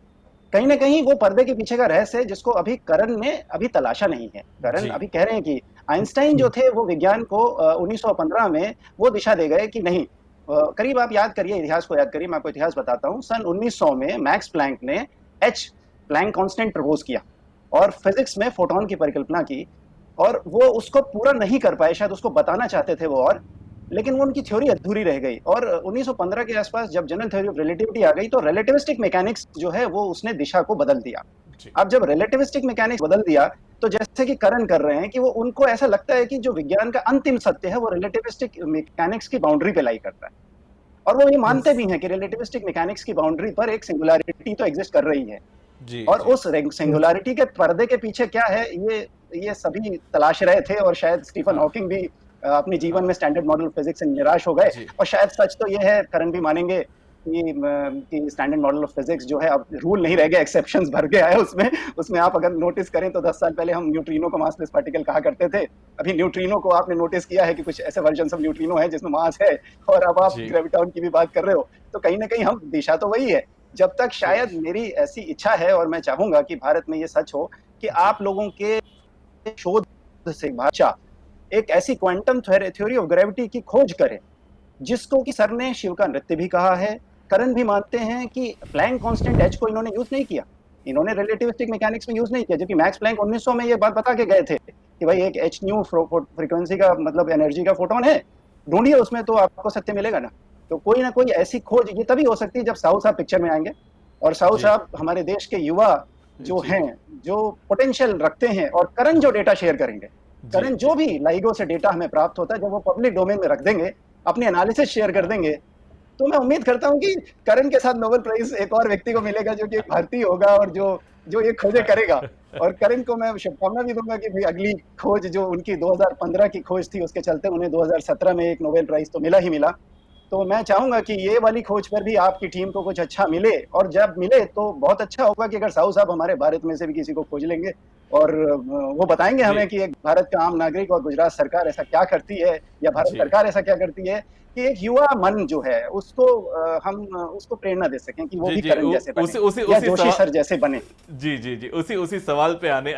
कहीं ना कहीं वो पर्दे के पीछे का रहस्य है जिसको अभी करण ने अभी तलाशा नहीं है। करण जी। अभी कह रहे हैं कि आइंस्टाइन जो थे वो विज्ञान को 1915 में वो दिशा दे गए कि नहीं, करीब आप याद करिए, इतिहास को याद करिए, मैं आपको इतिहास बताता हूँ। सन 1900 में मैक्स प्लैंक ने एच प्लैंक कांस्टेंट प्रपोज किया और फिजिक्स में फोटोन की परिकल्पना की, और वो उसको पूरा नहीं कर पाए, शायद उसको बताना चाहते थे वो, और लेकिन वो उनकी थ्योरी अधूरी रह गई। और 1915 के आसपास जब जनरल थ्योरी ऑफ रिलेटिविटी आ गई तो रिलेटिविस्टिक मैकेनिक्स जो है वो उसने दिशा को बदल दिया। जी। अब जब रिलेटिविस्टिक मैकेनिक्स बदल दिया तो जैसे कि करण कर रहे हैं कि वो उनको ऐसा लगता है कि जो विज्ञान का अंतिम सत्य है वो रिलेटिविस्टिक मैकेनिक्स की बाउंड्री पे लाई करता है, और वो ये मानते भी हैं कि रिलेटिविस्टिक मैकेनिक्स की बाउंड्री पर एक सिंगुलैरिटी तो एग्जिस्ट कर रही है, जी। और जी। उस सिंगुलैरिटी के पर्दे के पीछे क्या है ये सभी तलाश रहे थे। और शायद स्टीफन हाँ। हॉकिंग भी अपने जीवन हाँ। में स्टैंडर्ड मॉडल फिजिक्स से निराश हो गए। जी। और शायद सच तो ये है, करण भी मानेंगे कि स्टैंडर्ड मॉडल ऑफ फिजिक्स जो है अब रूल नहीं रह गया, एक्सेप्शंस भर गया है उसमें। उसमें आप अगर नोटिस करें तो 10 साल पहले हम न्यूट्रिनो को मासलेस पार्टिकल कहा करते थे, अभी न्यूट्रिनो को आपने नोटिस किया है कि कुछ ऐसे वर्जन ऑफ न्यूट्रिनो है जिसमें मास है, और अब आप जी। ग्रेविटॉन की भी बात कर रहे हो। तो कहीं ना कहीं हम दिशा तो वही है। जब तक शायद मेरी ऐसी इच्छा है और मैं चाहूंगा कि भारत में ये सच हो कि आप लोगों के शोध से भाषा एक ऐसी क्वांटम थ्योरी ऑफ ग्रेविटी की खोज करे जिसको कि सर ने शिव का नृत्य भी कहा है। करण भी मानते हैं कि प्लैंक कांस्टेंट एच को इन्होंने यूज नहीं किया, इन्होंने रिलेटिविस्टिक मैकेनिक्स में यूज नहीं किया, जबकि मैक्स प्लैंक 1900 में ये बात बता के गए थे कि भाई एक एच न्यू फ्रीक्वेंसी का मतलब एनर्जी का फोटोन है, ढूंढिए उसमें तो आपको सत्य मिलेगा ना। तो कोई ना कोई ऐसी खोज ये तभी हो सकती है जब साहू साहब पिक्चर में आएंगे, और साहू जी। साहब हमारे देश के युवा जो जी। हैं, जो पोटेंशियल रखते हैं, और करण जो डेटा शेयर करेंगे, जी। करण जो भी लाइगो से डेटा हमें प्राप्त होता है जब वो पब्लिक डोमेन में रख देंगे, अपनी एनालिसिस शेयर कर देंगे, तो मैं उम्मीद करता हूं कि करण के साथ नोबेल प्राइज एक और व्यक्ति को मिलेगा जो कि एक भारतीय होगा और जो जो ये खोजें करेगा। और करण को मैं शुभकामना भी दूंगा कि भाई अगली खोज जो उनकी 2015 की खोज थी उसके चलते उन्हें 2017 में एक नोबेल प्राइज तो मिला ही मिला। तो मैं चाहूंगा कि ये वाली खोज पर भी आपकी टीम को कुछ अच्छा मिले, और जब मिले तो बहुत अच्छा होगा कि अगर साहू साहब हमारे भारत में से भी किसी को खोज लेंगे और वो बताएंगे हमें कि एक भारत का आम नागरिक और गुजरात सरकार ऐसा क्या करती है, या भारत जी। सरकार ऐसा क्या करती है कि एक युवा मन जो है उसको हम उसको प्रेरणा दे सकें कि वो जी। भी जी। करण जैसे बने, उसी उसी या उसी जोशी सर जैसे बने। जी। जी। जी। उसी सवाल पे आने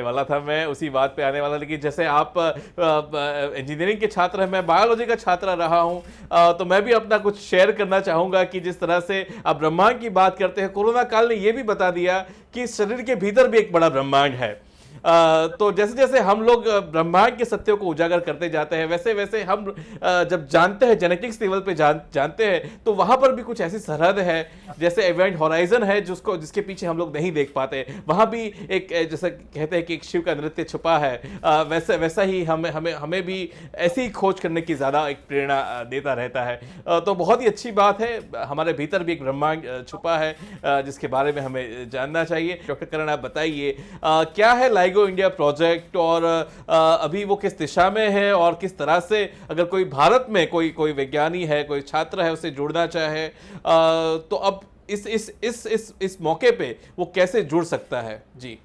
वाला था मैं, उसी बात पे आने वाला। लेकिन जैसे आप इंजीनियरिंग के छात्र हैं, मैं बायोलॉजी का छात्र रहा हूं, तो मैं भी अपना कुछ शेयर करना चाहूंगा कि जिस तरह से आप ब्रह्मांड की बात करते हैं, कोरोना काल ने यह भी बता दिया कि शरीर के भीतर भी एक बड़ा ब्रह्मांड है। तो जैसे जैसे हम लोग ब्रह्मांड के सत्यों को उजागर करते जाते हैं, वैसे वैसे हम जब जानते हैं, जेनेटिक्स लेवल पे जानते हैं, तो वहां पर भी कुछ ऐसी सरहद है, जैसे इवेंट हॉराइजन है जिसके पीछे हम लोग नहीं देख पाते। वहां भी एक, जैसे कहते हैं कि एक शिव का नृत्य छुपा है, वैसा ही हमें भी ऐसी ही खोज करने की ज्यादा एक प्रेरणा देता रहता है। तो बहुत ही अच्छी बात है, हमारे भीतर भी एक ब्रह्मांड छुपा है जिसके बारे में हमें जानना चाहिए। डॉक्टर करण, आप बताइए क्या है लाइगो इंडिया प्रोजेक्ट, और अभी वो किस दिशा में है, और किस तरह से अगर कोई भारत में कोई विज्ञानी है, कोई छात्र है, उसे जुड़ना चाहे, तो अब इस मौके पे वो कैसे जुड़ सकता है? जी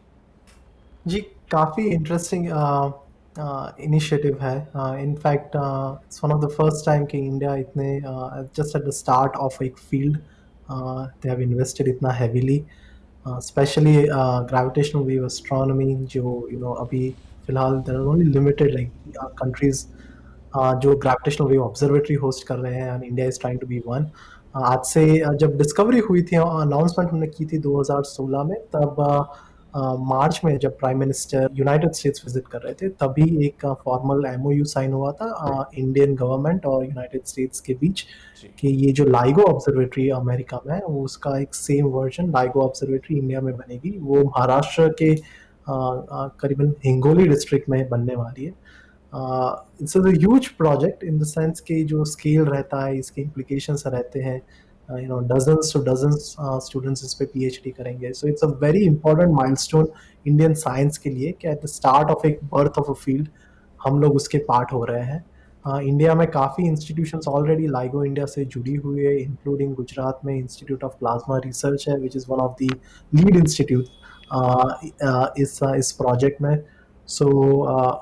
जी, काफ़ी इंटरेस्टिंग इनिशिएटिव है। In fact it's one of the first time कि इंडिया इतने just at the start of एक फील्ड दे हैव इन्वेस्टेड इतना heavily, especially gravitational wave astronomy, जो अभी फिलहाल there are only limited like countries जो ग्रेविटेशनल वेव ऑब्जर्वेटरी होस्ट कर रहे हैं, and India is trying to be one. आज से जब डिस्कवरी हुई थी, अनाउंसमेंट हमने की थी 2016 में, तब मार्च में जब prime minister United states visit कर रहे थे, तभी एक फॉर्मल एमओयू साइन हुआ था इंडियन गवर्नमेंट और यूनाइटेड स्टेट्स के बीच कि ये जो लाइगो ऑब्जर्वेटरी अमेरिका में है, वो उसका एक same version LIGO observatory India में बनेगी। वो महाराष्ट्र के करीबन हिंगोली डिस्ट्रिक्ट में बनने वाली है। It's a huge project in the sense कि जो स्केल रहता है, इसके इम्प्लीकेशंस रहते हैं, dozens to dozens students इस पे PhD करेंगे। So it's a very important milestone Indian science के लिए कि एट द स्टार्ट ऑफ एक बर्थ ऑफ अ फील्ड हम लोग उसके पार्ट हो रहे हैं। इंडिया में काफ़ी इंस्टीट्यूशंस ऑलरेडी लाइगो इंडिया से जुड़ी हुई है, इंक्लूडिंग गुजरात में इंस्टीट्यूट ऑफ प्लाज्मा रिसर्च है, which is one of the lead institute इस प्रोजेक्ट में। सो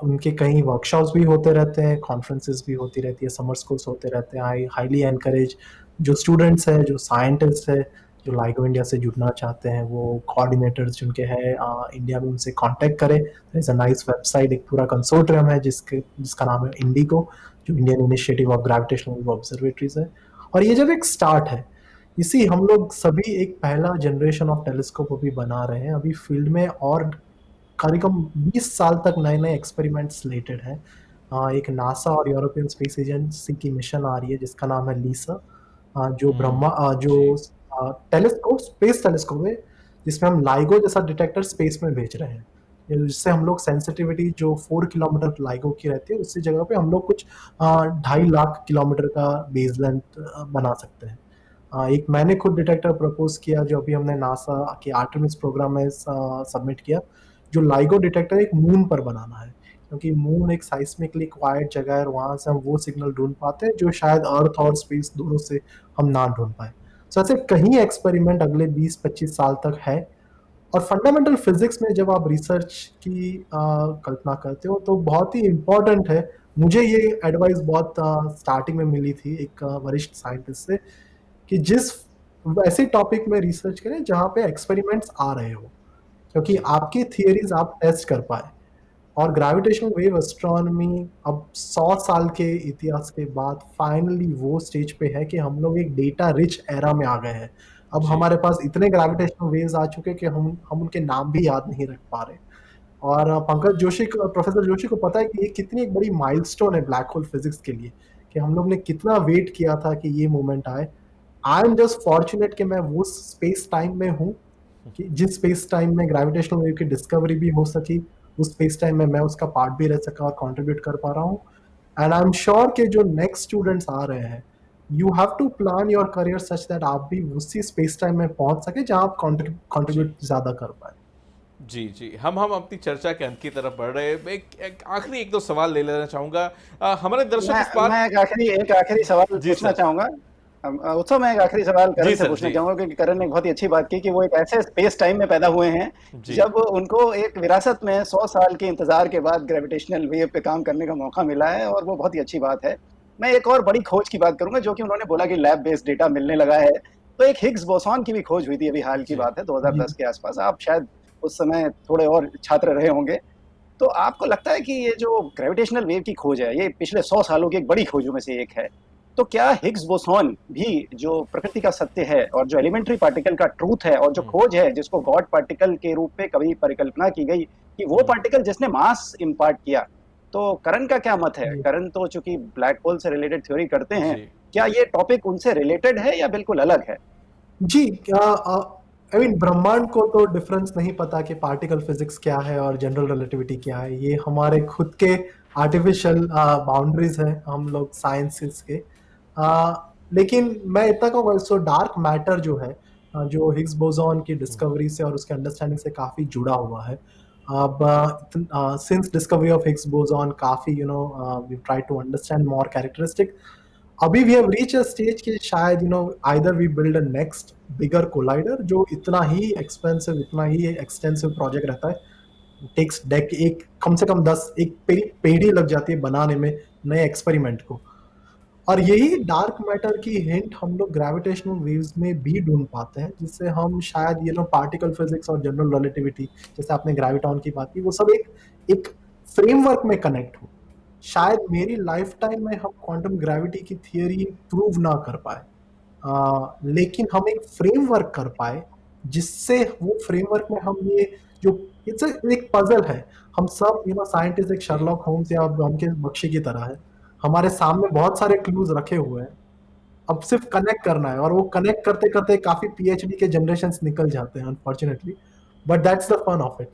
उनके कई वर्कशॉप्स भी होते रहते हैं, कॉन्फ्रेंसेस भी होती रहती है, समर स्कूल्स होते रहते हैं। आई हाईली एनकरेज जो स्टूडेंट्स हैं, जो साइंटिस्ट है, जो लाइगो इंडिया से जुड़ना चाहते हैं, वो कोऑर्डिनेटर्स जिनके हैं इंडिया में, उनसे कांटेक्ट करें। इट्स अ नाइस वेबसाइट, एक पूरा कंसोर्टियम है जिसका नाम है इंडिगो, जो Indian initiative of gravitational observatories है। और ये जब एक स्टार्ट है, इसी हम लोग सभी एक पहला जनरेशन ऑफ टेलीस्कोप अभी बना रहे हैं अभी फील्ड में, और करीबन 20 साल तक नए नए एक्सपेरिमेंट स्लेटेड हैं। एक नासा और यूरोपियन स्पेस एजेंसी की मिशन आ रही है जिसका नाम है लीसा, जो जो जी। टेलीस्कोप, स्पेस टेलीस्कोप है, जिसमें हम लाइगो जैसा डिटेक्टर स्पेस में भेज रहे हैं। जिससे हम लोग सेंसिटिविटी जो 4 किलोमीटर लाइगो की रहती है, उसी जगह पे हम लोग कुछ 2.5 लाख किलोमीटर का बेस लेंथ बना सकते हैं। एक मैंने खुद डिटेक्टर प्रपोज किया जो अभी हमने नासा के आर्टेमिस प्रोग्राम में सबमिट किया, जो लाइगो डिटेक्टर एक मून पर बनाना है, क्योंकि मून एक साइस्मिकली क्वाइट जगह है और वहां से हम वो सिग्नल ढूंढ पाते हैं जो शायद अर्थ और स्पेस दोनों से हम ना ढूंढ पाए। सो ऐसे कहीं एक्सपेरिमेंट अगले 20-25 साल तक है। और फंडामेंटल फिजिक्स में जब आप रिसर्च की कल्पना करते हो तो बहुत ही इम्पोर्टेंट है। मुझे ये एडवाइस बहुत स्टार्टिंग में मिली थी एक वरिष्ठ साइंटिस्ट से, कि जिस ऐसे टॉपिक में रिसर्च करें जहाँ पे एक्सपेरिमेंट्स आ रहे हो, क्योंकि आपकी थियरीज आप टेस्ट कर पाए। और ग्रेविटेशनल वेव एस्ट्रोनॉमी अब 100 साल के इतिहास के बाद फाइनली वो स्टेज पे है कि हम लोग एक डेटा रिच एरा में आ गए हैं। अब हमारे पास इतने ग्रेविटेशनल वेव्स आ चुके हैं कि हम उनके नाम भी याद नहीं रख पा रहे। और प्रोफेसर जोशी को पता है कि ये कितनी एक बड़ी माइलस्टोन है ब्लैक होल फिजिक्स के लिए, कि हम लोग ने कितना वेट किया था कि ये मोमेंट आए। आई एम जस्ट फॉर्चुनेट कि मैं वो स्पेस टाइम में हूँ, कि जिस स्पेस टाइम में ग्रेविटेशनल वेव की डिस्कवरी भी हो सकी, उस स्पेस टाइम में मैं उसका पार्ट भी रह सका और कंट्रीब्यूट कर पा रहा हूँ। एंड आई एम श्योर कि जो नेक्स्ट स्टूडेंट्स आ रहे हैं, you have to plan your career such that आप भी उसी स्पेस टाइम में पहुंच सके जहां आप कंट्रीब्यूट ज्यादा कर पाए। जी जी, हम अपनी चर्चा के अंत की तरफ बढ़ रहे हैं। एक आखिरी एक दो सवाल ले लेना चाहूँगा। हमारे दर्शक इस बात मैं एक आखिरी सवाल जी पूछना सर। चाहूंगा। उत्सव, मैं एक आखिरी सवाल जी करण से सर, पूछना जी। चाहूंगा, क्योंकि करण ने एक बहुत ही अच्छी बात की कि वो एक ऐसे स्पेस टाइम में पैदा हुए हैं जी। जब उनको एक विरासत में 100 साल के इंतजार के बाद ग्रेविटेशनल वेव पे काम करने का मौका मिला है, और वो बहुत ही अच्छी बात है। मैं एक और बड़ी खोज की बात करूंगा, जो कि उन्होंने बोला कि लैब बेस्ड डेटा मिलने लगा है। तो एक हिग्स बोसॉन की भी खोज हुई थी, अभी हाल की जी। बात है, जी 2010 के आसपास। आप शायद उस समय थोड़े और छात्र रहे होंगे। तो आपको लगता है कि ये जो ग्रेविटेशनल वेव की खोज है, ये पिछले 100 सालों की एक बड़ी खोजों में से एक है। तो क्या हिग्स बोसॉन भी, जो प्रकृति का सत्य है और जो एलिमेंट्री पार्टिकल का ट्रूथ है, और जो खोज है जिसको गॉड पार्टिकल के रूप में कभी परिकल्पना की गई कि वो पार्टिकल जिसने मास इम्पार्ट किया, तो करण का क्या मत है? जी करण तो चूंकि ब्लैक होल से रिलेटेड थ्योरी करते हैं, जी। क्या ये टॉपिक उनसे रिलेटेड है या बिल्कुल अलग है? जी, आई मीन ब्रह्मांड को तो डिफरेंस नहीं पता कि पार्टिकल फिजिक्स क्या है और जनरल रिलेटिविटी क्या है। ये हमारे खुद के आर्टिफिशियल बाउंड्रीज हैं हम लोग साइंसेस के। लेकिन मैं इतना कहूँगा, सो डार्क मैटर जो है, जो हिग्स बोसॉन की डिस्कवरी से और उसके अंडरस्टैंडिंग से काफी जुड़ा हुआ है। अब since discovery of Higgs boson काफी we try to understand more characteristic. अभी we have reach a stage कि शायद either we build a next bigger collider जो इतना ही एक्सपेंसिव, इतना ही एक्सटेंसिव प्रोजेक्ट रहता है, टेक्स डेक, एक कम से कम 10 एक पीढ़ी लग जाती है बनाने में नए एक्सपेरिमेंट को। और यही डार्क मैटर की हिंट हम लोग ग्रेविटेशनल वेव्स में भी ढूंढ पाते हैं, जिससे हम शायद पार्टिकल फिजिक्स और जनरल रिलेटिविटी, जैसे आपने ग्रेविटॉन की बात की, वो सब एक एक फ्रेमवर्क में कनेक्ट हो। शायद मेरी लाइफ टाइम में हम क्वांटम ग्रेविटी की थियरी प्रूव ना कर पाए, लेकिन हम एक फ्रेमवर्क कर पाए, जिससे वो फ्रेमवर्क में हम ये जो इट्स एक पजल है। हम सब साइंटिस्ट एक शर्लॉक होम्स या ब्योमकेश बख्शी की तरह है, हमारे सामने बहुत सारे क्लूज रखे हुए हैं, अब सिर्फ कनेक्ट करना है। और वो कनेक्ट करते करते काफी पीएचडी के जनरेशंस निकल जाते हैं unfortunately, but that's the fun of it.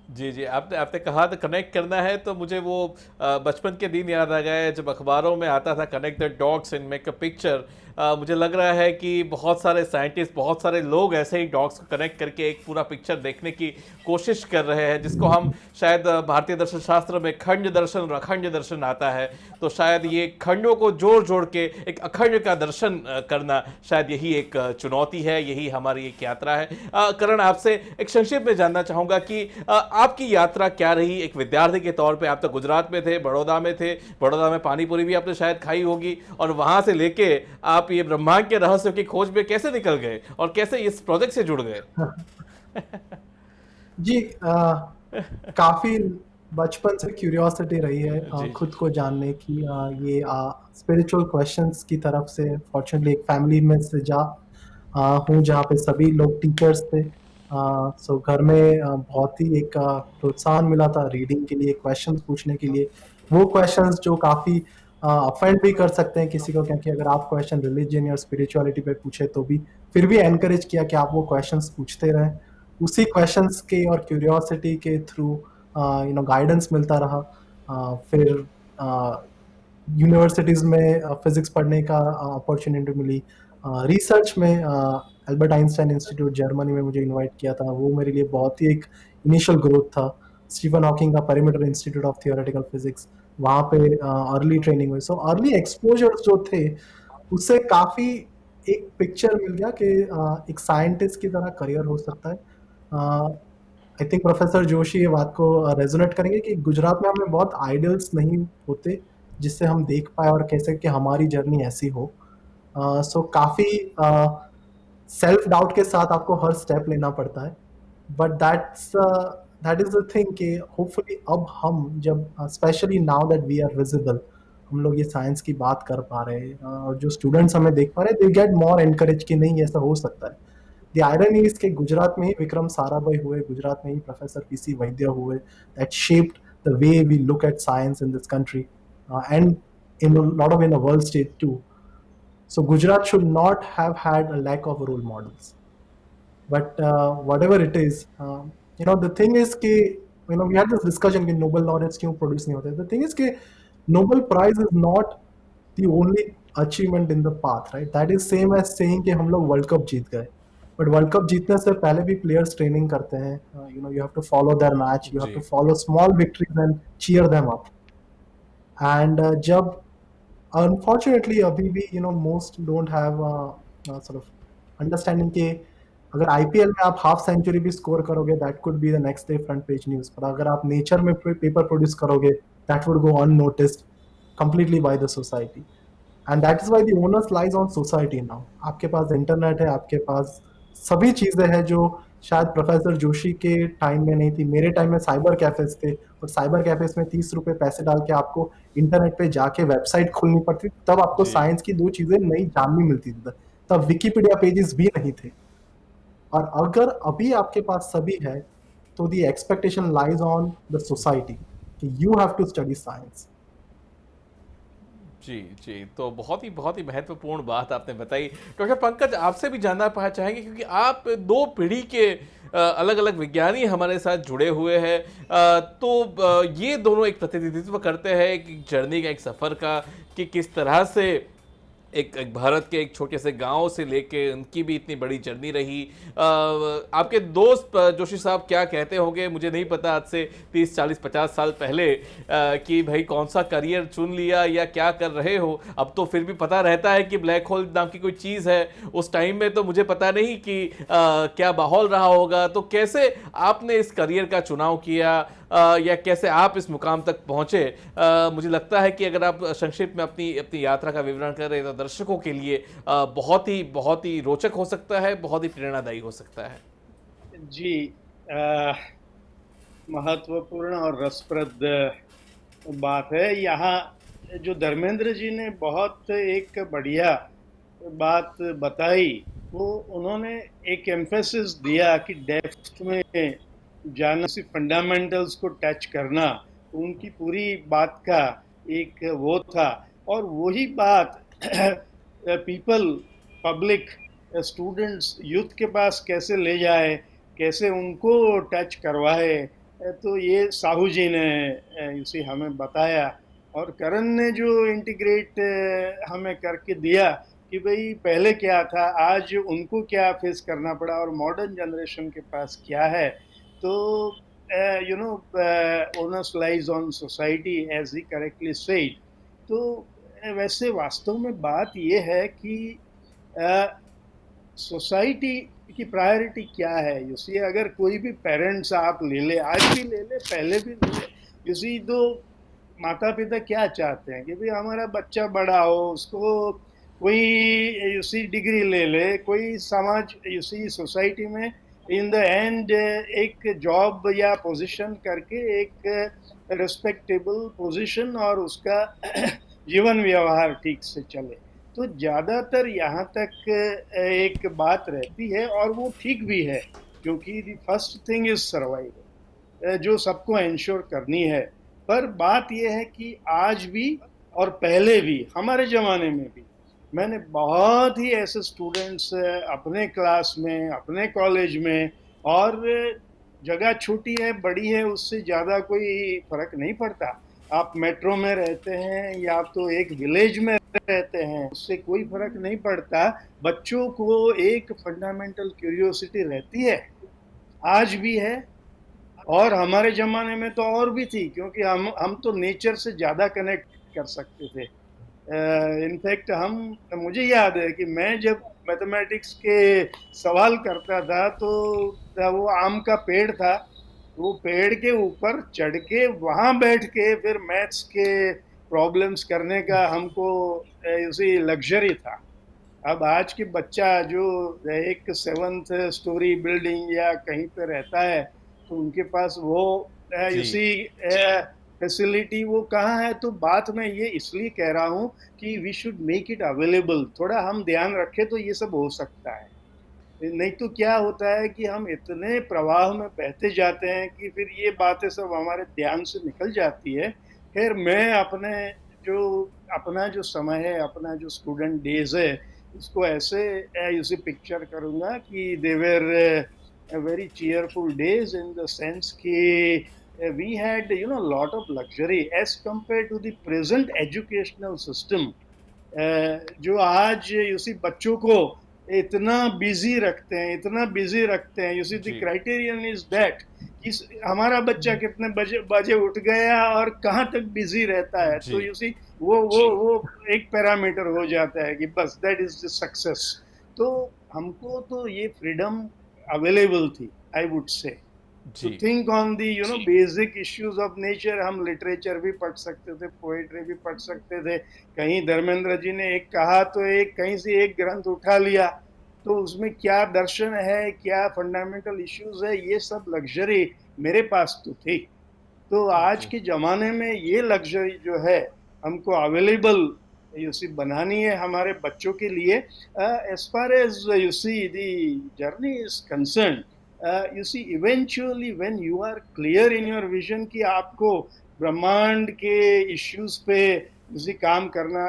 जी जी, आपने आपने कहा था कनेक्ट करना है, तो मुझे वो बचपन के दिन याद आ गए जब अखबारों में आता था connect the dots and make a picture. मुझे लग रहा है कि बहुत सारे साइंटिस्ट, बहुत सारे लोग ऐसे ही डॉट्स को कनेक्ट करके एक पूरा पिक्चर देखने की कोशिश कर रहे हैं, जिसको हम शायद भारतीय दर्शन शास्त्र में खंड दर्शन और अखंड दर्शन आता है। तो शायद ये खंडों को जोड़ जोड़ के एक अखंड का दर्शन करना, शायद यही एक चुनौती है, यही हमारी एक यात्रा है। करण, आपसे एक संक्षेप में जानना चाहूंगा कि आपकी यात्रा क्या रही एक विद्यार्थी के तौर पे? आप तो गुजरात में थे, बड़ौदा में थे, बड़ौदा में पानी पूरी भी आपने शायद खाई होगी, और वहां से लेके आप ये ब्रह्मांड के रहस्य की खोज में कैसे निकल गए और कैसे इस प्रोजेक्ट से जुड़ गए? जी, काफी बचपन से क्यूरियोसिटी रही है जी। खुद को जानने की। ये स्पिरिचुअल क्वेश्चंस की तरफ से फॉर्चुनेटली एक फैमिली में से हूँ जहाँ पे सभी लोग टीचर्स थे। सो घर में बहुत ही एक प्रोत्साहन मिला था रीडिंग के लिए, क्वेश्चंस पूछने के लिए। वो क्वेश्चंस जो काफी ऑफेंड भी कर सकते हैं किसी को, क्योंकि अगर आप क्वेश्चन रिलीजन या स्पिरिचुअलिटी पे पूछे तो भी फिर भी एनकरेज किया कि आप वो क्वेश्चंस पूछते रहें। उसी क्वेश्चंस के और क्यूरियोसिटी के थ्रू गाइडेंस मिलता रहा। फिर यूनिवर्सिटीज़ में फिजिक्स पढ़ने का अपॉर्चुनिटी मिली। रिसर्च में एल्बर्ट आइंस्टाइन इंस्टीट्यूट जर्मनी में मुझे इनवाइट किया था, वो मेरे लिए बहुत ही एक इनिशियल ग्रोथ था। स्टीफन हॉकिंग का perimeter institute of theoretical physics, वहाँ पे अर्ली ट्रेनिंग हुई। सो अर्ली एक्सपोजर्स जो थे उससे काफ़ी एक पिक्चर मिल गया कि एक साइंटिस्ट की तरह करियर हो सकता है। आई थिंक प्रोफेसर जोशी ये बात को रेजोनेट करेंगे कि गुजरात में हमें बहुत आइडियल्स नहीं होते जिससे हम देख पाए और कैसे कि हमारी जर्नी ऐसी हो। सो काफ़ी सेल्फ डाउट के साथ आपको हर स्टेप लेना पड़ता है, but that is the thing कि होपफुली अब हम जब especially now that we are visible, हम लोग ये साइंस की बात कर पा रहे हैं और जो स्टूडेंट्स हमें देख पा रहे हैं, दे गेट मोर एनकरेज कि नहीं ऐसा हो सकता है। द आयरनी इज के गुजरात में ही विक्रम साराभाई हुए, गुजरात में ही प्रोफेसर पीसी वैद्य हुए, that shaped the way we look at science in this country and in a lot of in a world stage too. So Gujarat should not have had a lack of role models. But whatever it is, the thing is कि we had this discussion कि Nobel laureates क्यों produce नहीं होते. The thing is कि Nobel Prize is not the only achievement in the path, right? That is same as saying कि हम लोग World Cup जीत गए. But World Cup जीतने से पहले भी players training करते हैं. You have to follow their match. You have to follow small victories and cheer them up. And जब अनफॉर्चुनेटली अभी भी most don't have sort of understanding कि अगर आईपीएल में आप हाफ सेंचुरी भी स्कोर करोगे that could be the next day front page news, पर अगर आप नेचर में पेपर प्रोड्यूस करोगे that would go unnoticed completely by the society, and that is why the owners lies on society now. आपके पास internet है, आपके पास सभी चीजें हैं जो शायद प्रोफेसर जोशी के टाइम में नहीं थी। मेरे टाइम में साइबर कैफेज थे, और साइबर कैफेज में 30 रुपए पैसे डाल के आपको इंटरनेट पे जाके वेबसाइट खोलनी पड़ती, तब आपको साइंस की दो चीजें नई जाननी मिलती थी। तब विकिपीडिया पेजेस भी नहीं थे, और अगर अभी आपके पास सभी है तो the expectation lies on the society कि you have to study science. जी जी, तो बहुत ही महत्वपूर्ण बात आपने बताई। डॉक्टर पंकज, आपसे भी जानना चाहेंगे, क्योंकि आप दो पीढ़ी के अलग अलग विज्ञानी हमारे साथ जुड़े हुए हैं, तो ये दोनों एक प्रतिनिधित्व करते हैं एक जर्नी का, एक सफ़र का, कि किस तरह से एक भारत के एक छोटे से गांव से लेके उनकी भी इतनी बड़ी जर्नी रही। आपके दोस्त जोशी साहब क्या कहते होंगे, मुझे नहीं पता, आज से 30, 40, 50 साल पहले कि भाई कौन सा करियर चुन लिया या क्या कर रहे हो। अब तो फिर भी पता रहता है कि ब्लैक होल नाम की कोई चीज़ है, उस टाइम में तो मुझे पता नहीं कि क्या माहौल रहा होगा। तो कैसे आपने इस करियर का चुनाव किया, या कैसे आप इस मुकाम तक पहुंचे? मुझे लगता है कि अगर आप संक्षिप्त में अपनी यात्रा का विवरण करें तो दर्शकों के लिए बहुत ही रोचक हो सकता है, बहुत ही प्रेरणादायी हो सकता है। जी, महत्वपूर्ण और रसप्रद बात है। यहाँ जो धर्मेंद्र जी ने बहुत एक बढ़िया बात बताई, वो उन्होंने एक एम्फेसिस दिया कि डेप्थ में जाना, सिर्फ फंडामेंटल्स को टच करना, उनकी पूरी बात का एक वो था। और वही बात पीपल, पब्लिक, स्टूडेंट्स, यूथ के पास कैसे ले जाए, कैसे उनको टच करवाए, तो ये साहू जी ने इसे हमें बताया। और करण ने जो इंटीग्रेट हमें करके दिया कि भाई पहले क्या था, आज उनको क्या फेस करना पड़ा और मॉडर्न जनरेशन के पास क्या है। तो you know onus lies on society as he correctly said. तो वैसे वास्तव में बात ये है कि सोसाइटी की प्रायोरिटी क्या है। यू सी, अगर कोई भी पेरेंट्स आप ले ले, आज भी ले ले, पहले भी ले ले, यू सी, तो माता पिता क्या चाहते हैं कि भाई हमारा बच्चा बड़ा हो, उसको कोई यू सी डिग्री ले ले, कोई समाज यू सी सोसाइटी में इन द एंड एक जॉब या पोजीशन करके एक रिस्पेक्टेबल पोजीशन और उसका जीवन व्यवहार ठीक से चले। तो ज़्यादातर यहाँ तक एक बात रहती है और वो ठीक भी है, क्योंकि the first thing is survival, जो सबको इंश्योर करनी है। पर बात यह है कि आज भी और पहले भी, हमारे ज़माने में भी, मैंने बहुत ही ऐसे स्टूडेंट्स अपने क्लास में, अपने कॉलेज में, और जगह छोटी है बड़ी है उससे ज़्यादा कोई फर्क नहीं पड़ता। आप मेट्रो में रहते हैं या आप तो एक विलेज में रहते हैं, उससे कोई फर्क नहीं पड़ता। बच्चों को एक फंडामेंटल क्यूरियोसिटी रहती है, आज भी है, और हमारे ज़माने में तो और भी थी, क्योंकि हम तो नेचर से ज़्यादा कनेक्ट कर सकते थे। इनफैक्ट मुझे याद है कि मैं जब मैथमेटिक्स के सवाल करता था तो वो आम का पेड़ था, वो पेड़ के ऊपर चढ़ के वहाँ बैठ के फिर मैथ्स के प्रॉब्लम्स करने का हमको उसी लग्जरी था। अब आज के बच्चा जो एक 7th स्टोरी बिल्डिंग या कहीं पे रहता है, तो उनके पास वो उसी फैसिलिटी वो कहाँ है। तो बात मैं ये इसलिए कह रहा हूँ कि we should make it available, थोड़ा हम ध्यान रखें तो ये सब हो सकता है। नहीं तो क्या होता है कि हम इतने प्रवाह में बहते जाते हैं कि फिर ये बातें सब हमारे ध्यान से निकल जाती है। फिर मैं अपना जो समय है, अपना जो स्टूडेंट डेज है, उसको ऐसे उसे पिक्चर करूँगा कि they were very cheerful days in the sense कि we had lot of luxury as compared to the present educational system, जो आज उसी बच्चों को इतना बिजी रखते हैं, इतना बिजी रखते हैं। द क्राइटेरियन इज दैट कि हमारा बच्चा कितने बजे उठ गया और कहाँ तक बिजी रहता है। तो वो एक पैरामीटर हो जाता है कि बस दैट इज द सक्सेस। तो हमको तो ये फ्रीडम अवेलेबल थी, I would say, to think on the basic issues of nature। हम लिटरेचर भी पढ़ सकते थे, पोएट्री भी पढ़ सकते थे। कहीं धर्मेंद्र जी ने एक कहा तो कहीं से एक ग्रंथ उठा लिया, तो उसमें क्या दर्शन है, क्या फंडामेंटल इश्यूज है, ये सब लग्जरी मेरे पास तो थी। तो आज के ज़माने में ये लग्जरी जो है हमको अवेलेबल बनानी है हमारे बच्चों के लिए। As far as the journey is concerned, eventually when you are clear in your vision कि आपको ब्रह्मांड के इश्यूज पे काम करना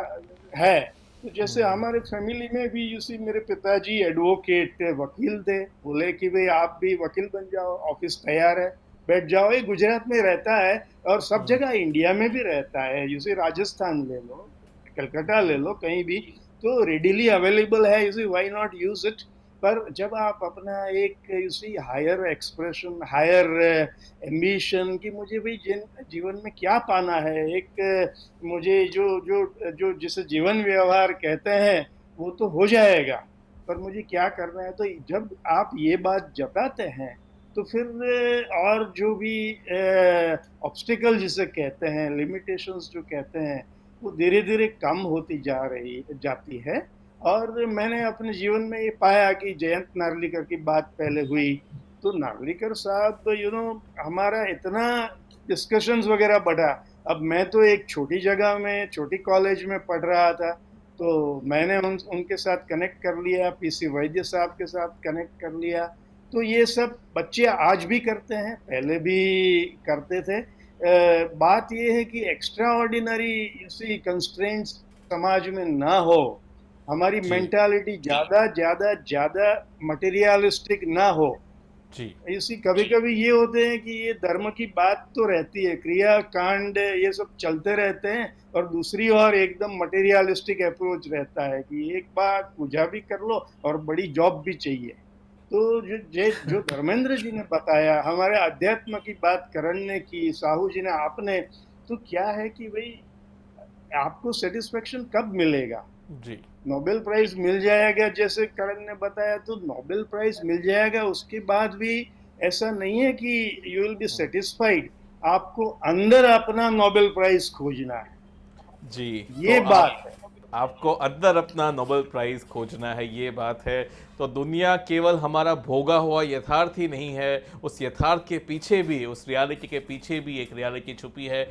है, तो जैसे हमारे फैमिली में भी मेरे पिताजी एडवोकेट थे, वकील थे। बोले कि भाई आप भी वकील बन जाओ, ऑफिस तैयार है, बैठ जाओ। ये गुजरात में रहता है और सब जगह इंडिया में भी रहता है। राजस्थान ले लो, कलकत्ता ले लो, कहीं भी तो रेडिली अवेलेबल है। Why not use it. पर जब आप अपना एक हायर एक्सप्रेशन, हायर एम्बिशन कि मुझे भी जीवन में क्या पाना है, एक मुझे जो जिसे जीवन व्यवहार कहते हैं वो तो हो जाएगा, पर मुझे क्या करना है। तो जब आप ये बात जताते हैं तो फिर और जो भी ऑब्स्टिकल जिसे कहते हैं, लिमिटेशंस जो कहते हैं, वो धीरे धीरे कम होती जाती है। और मैंने अपने जीवन में ये पाया कि जयंत नार्लिकर की बात पहले हुई, तो नार्लिकर साहब हमारा इतना डिस्कशंस वगैरह बढ़ा। अब मैं तो एक छोटी जगह में, छोटी कॉलेज में पढ़ रहा था, तो मैंने उनके साथ कनेक्ट कर लिया, पीसी वैद्य साहब के साथ कनेक्ट कर लिया। तो ये सब बच्चे आज भी करते हैं, पहले भी करते थे। बात ये है कि एक्स्ट्रा ऑर्डिनरी कंस्ट्रेंट्स समाज में ना हो, हमारी मेंटालिटी ज़्यादा मटेरियलिस्टिक ना हो, जी इसी कभी कभी ये होते हैं कि ये धर्म की बात तो रहती है, क्रिया कांड ये सब चलते रहते हैं, और दूसरी ओर एकदम मटेरियलिस्टिक अप्रोच रहता है कि एक बार पूजा भी कर लो और बड़ी जॉब भी चाहिए। तो जो धर्मेंद्र जी ने बताया, हमारे अध्यात्म की बात करण ने की, साहू जी ने, आपने, तो क्या है कि भाई आपको सेटिस्फेक्शन कब मिलेगा? जी नोबेल प्राइज मिल जाएगा जैसे करण ने बताया, तो नोबेल प्राइज मिल जाएगा, उसके बाद भी ऐसा नहीं है कि यू विल बी सेटिस्फाइड, आपको अंदर अपना नोबेल प्राइज खोजना है। जी ये तो बात है। आपको अंदर अपना नोबेल प्राइज खोजना है, ये बात है। तो दुनिया केवल हमारा भोगा हुआ यथार्थ ही नहीं है, उस यथार्थ के पीछे भी, उस रियलिटी के पीछे भी एक रियलिटी छुपी है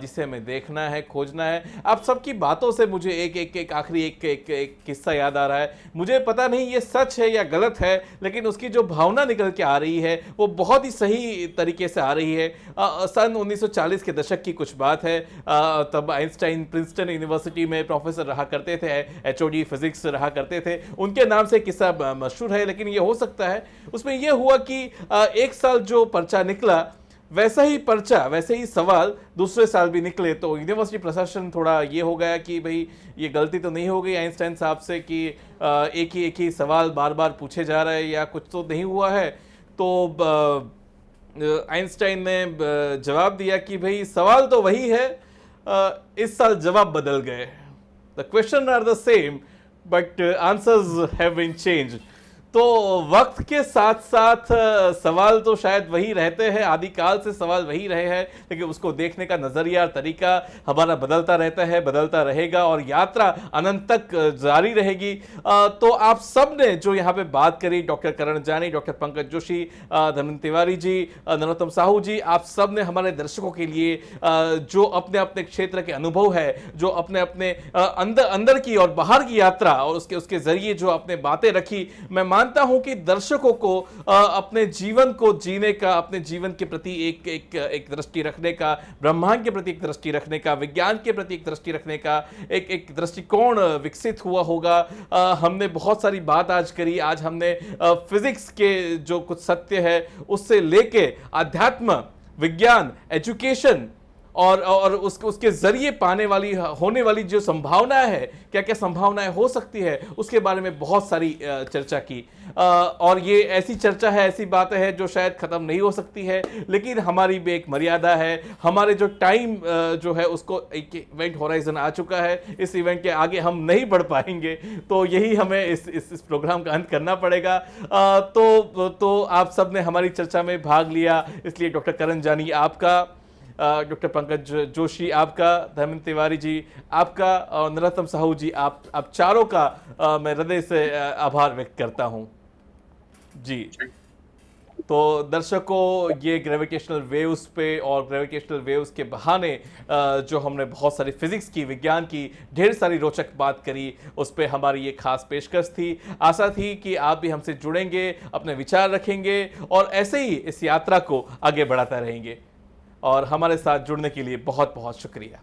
जिसे हमें देखना है, खोजना है। आप सबकी बातों से मुझे एक आखिरी एक किस्सा याद आ रहा है। मुझे पता नहीं ये सच है या गलत है, लेकिन उसकी जो भावना निकल के आ रही है वो बहुत ही सही तरीके से आ रही है। सन 1940 के दशक की कुछ बात है। तब आइंस्टाइन प्रिंसटन यूनिवर्सिटी में प्रोफेसर रहा करते थे, HOD फिजिक्स रहा करते थे। उनके नाम से किस्सा मशहूर है, लेकिन ये हो सकता है। उसमें यह हुआ कि एक साल जो पर्चा निकला, वैसा ही पर्चा, वैसे ही सवाल दूसरे साल भी निकले। तो यूनिवर्सिटी प्रशासन थोड़ा ये हो गया कि भाई ये गलती तो नहीं हो गई आइंस्टाइन साहब से कि एक ही सवाल बार बार पूछे जा रहा है, या कुछ तो नहीं हुआ है। तो आइंस्टाइन ने जवाब दिया कि भाई सवाल तो वही है, इस साल जवाब बदल गए। The question are the same, but answers have been changed. तो वक्त के साथ साथ सवाल तो शायद वही रहते हैं, आदिकाल से सवाल वही रहे हैं, लेकिन उसको देखने का नज़रिया, तरीका हमारा बदलता रहता है, बदलता रहेगा, और यात्रा अनंत तक जारी रहेगी। तो आप सब ने जो यहाँ पे बात करी, डॉक्टर करण जानी, डॉक्टर पंकज जोशी, धर्मेंद्र तिवारी जी, नरोत्तम साहू जी, आप सब ने हमारे दर्शकों के लिए जो अपने अपने क्षेत्र के अनुभव है, जो अपने अपने अंदर की और बाहर की यात्रा, और उसके जरिए जो आपने बातें रखी, मैं मानता हूं कि दर्शकों को अपने जीवन को जीने का, अपने जीवन के प्रति एक दृष्टि रखने का, ब्रह्मांड के प्रति एक दृष्टि रखने का, विज्ञान के प्रति एक दृष्टि रखने का एक दृष्टिकोण विकसित हुआ होगा। हमने बहुत सारी बात आज करी। आज हमने फिजिक्स के जो कुछ सत्य है उससे लेके अध्यात्म, विज्ञान, एजुकेशन और उसके जरिए होने वाली जो संभावनाएं है, क्या क्या संभावनाएं हो सकती है, उसके बारे में बहुत सारी चर्चा की। और ये ऐसी चर्चा है, ऐसी बातें हैं जो शायद खत्म नहीं हो सकती है, लेकिन हमारी भी एक मर्यादा है। हमारे जो टाइम जो है उसको, एक इवेंट होराइजन आ चुका है, इस इवेंट के आगे हम नहीं बढ़ पाएंगे, तो यही हमें इस प्रोग्राम का अंत करना पड़ेगा। तो आप सब ने हमारी चर्चा में भाग लिया, इसलिए डॉक्टर करण जानी आपका, डॉक्टर पंकज जोशी आपका, धर्मेंद्र तिवारी जी आपका, और नरोत्तम साहू जी आप चारों का मैं हृदय से आभार व्यक्त करता हूं जी। तो दर्शकों, ये ग्रेविटेशनल वेव्स पे और ग्रेविटेशनल वेव्स के बहाने जो हमने बहुत सारी फिजिक्स की, विज्ञान की ढेर सारी रोचक बात करी, उस पर हमारी ये खास पेशकश थी। आशा थी कि आप भी हमसे जुड़ेंगे, अपने विचार रखेंगे, और ऐसे ही इस यात्रा को आगे बढ़ाते रहेंगे। और हमारे साथ जुड़ने के लिए बहुत बहुत शुक्रिया।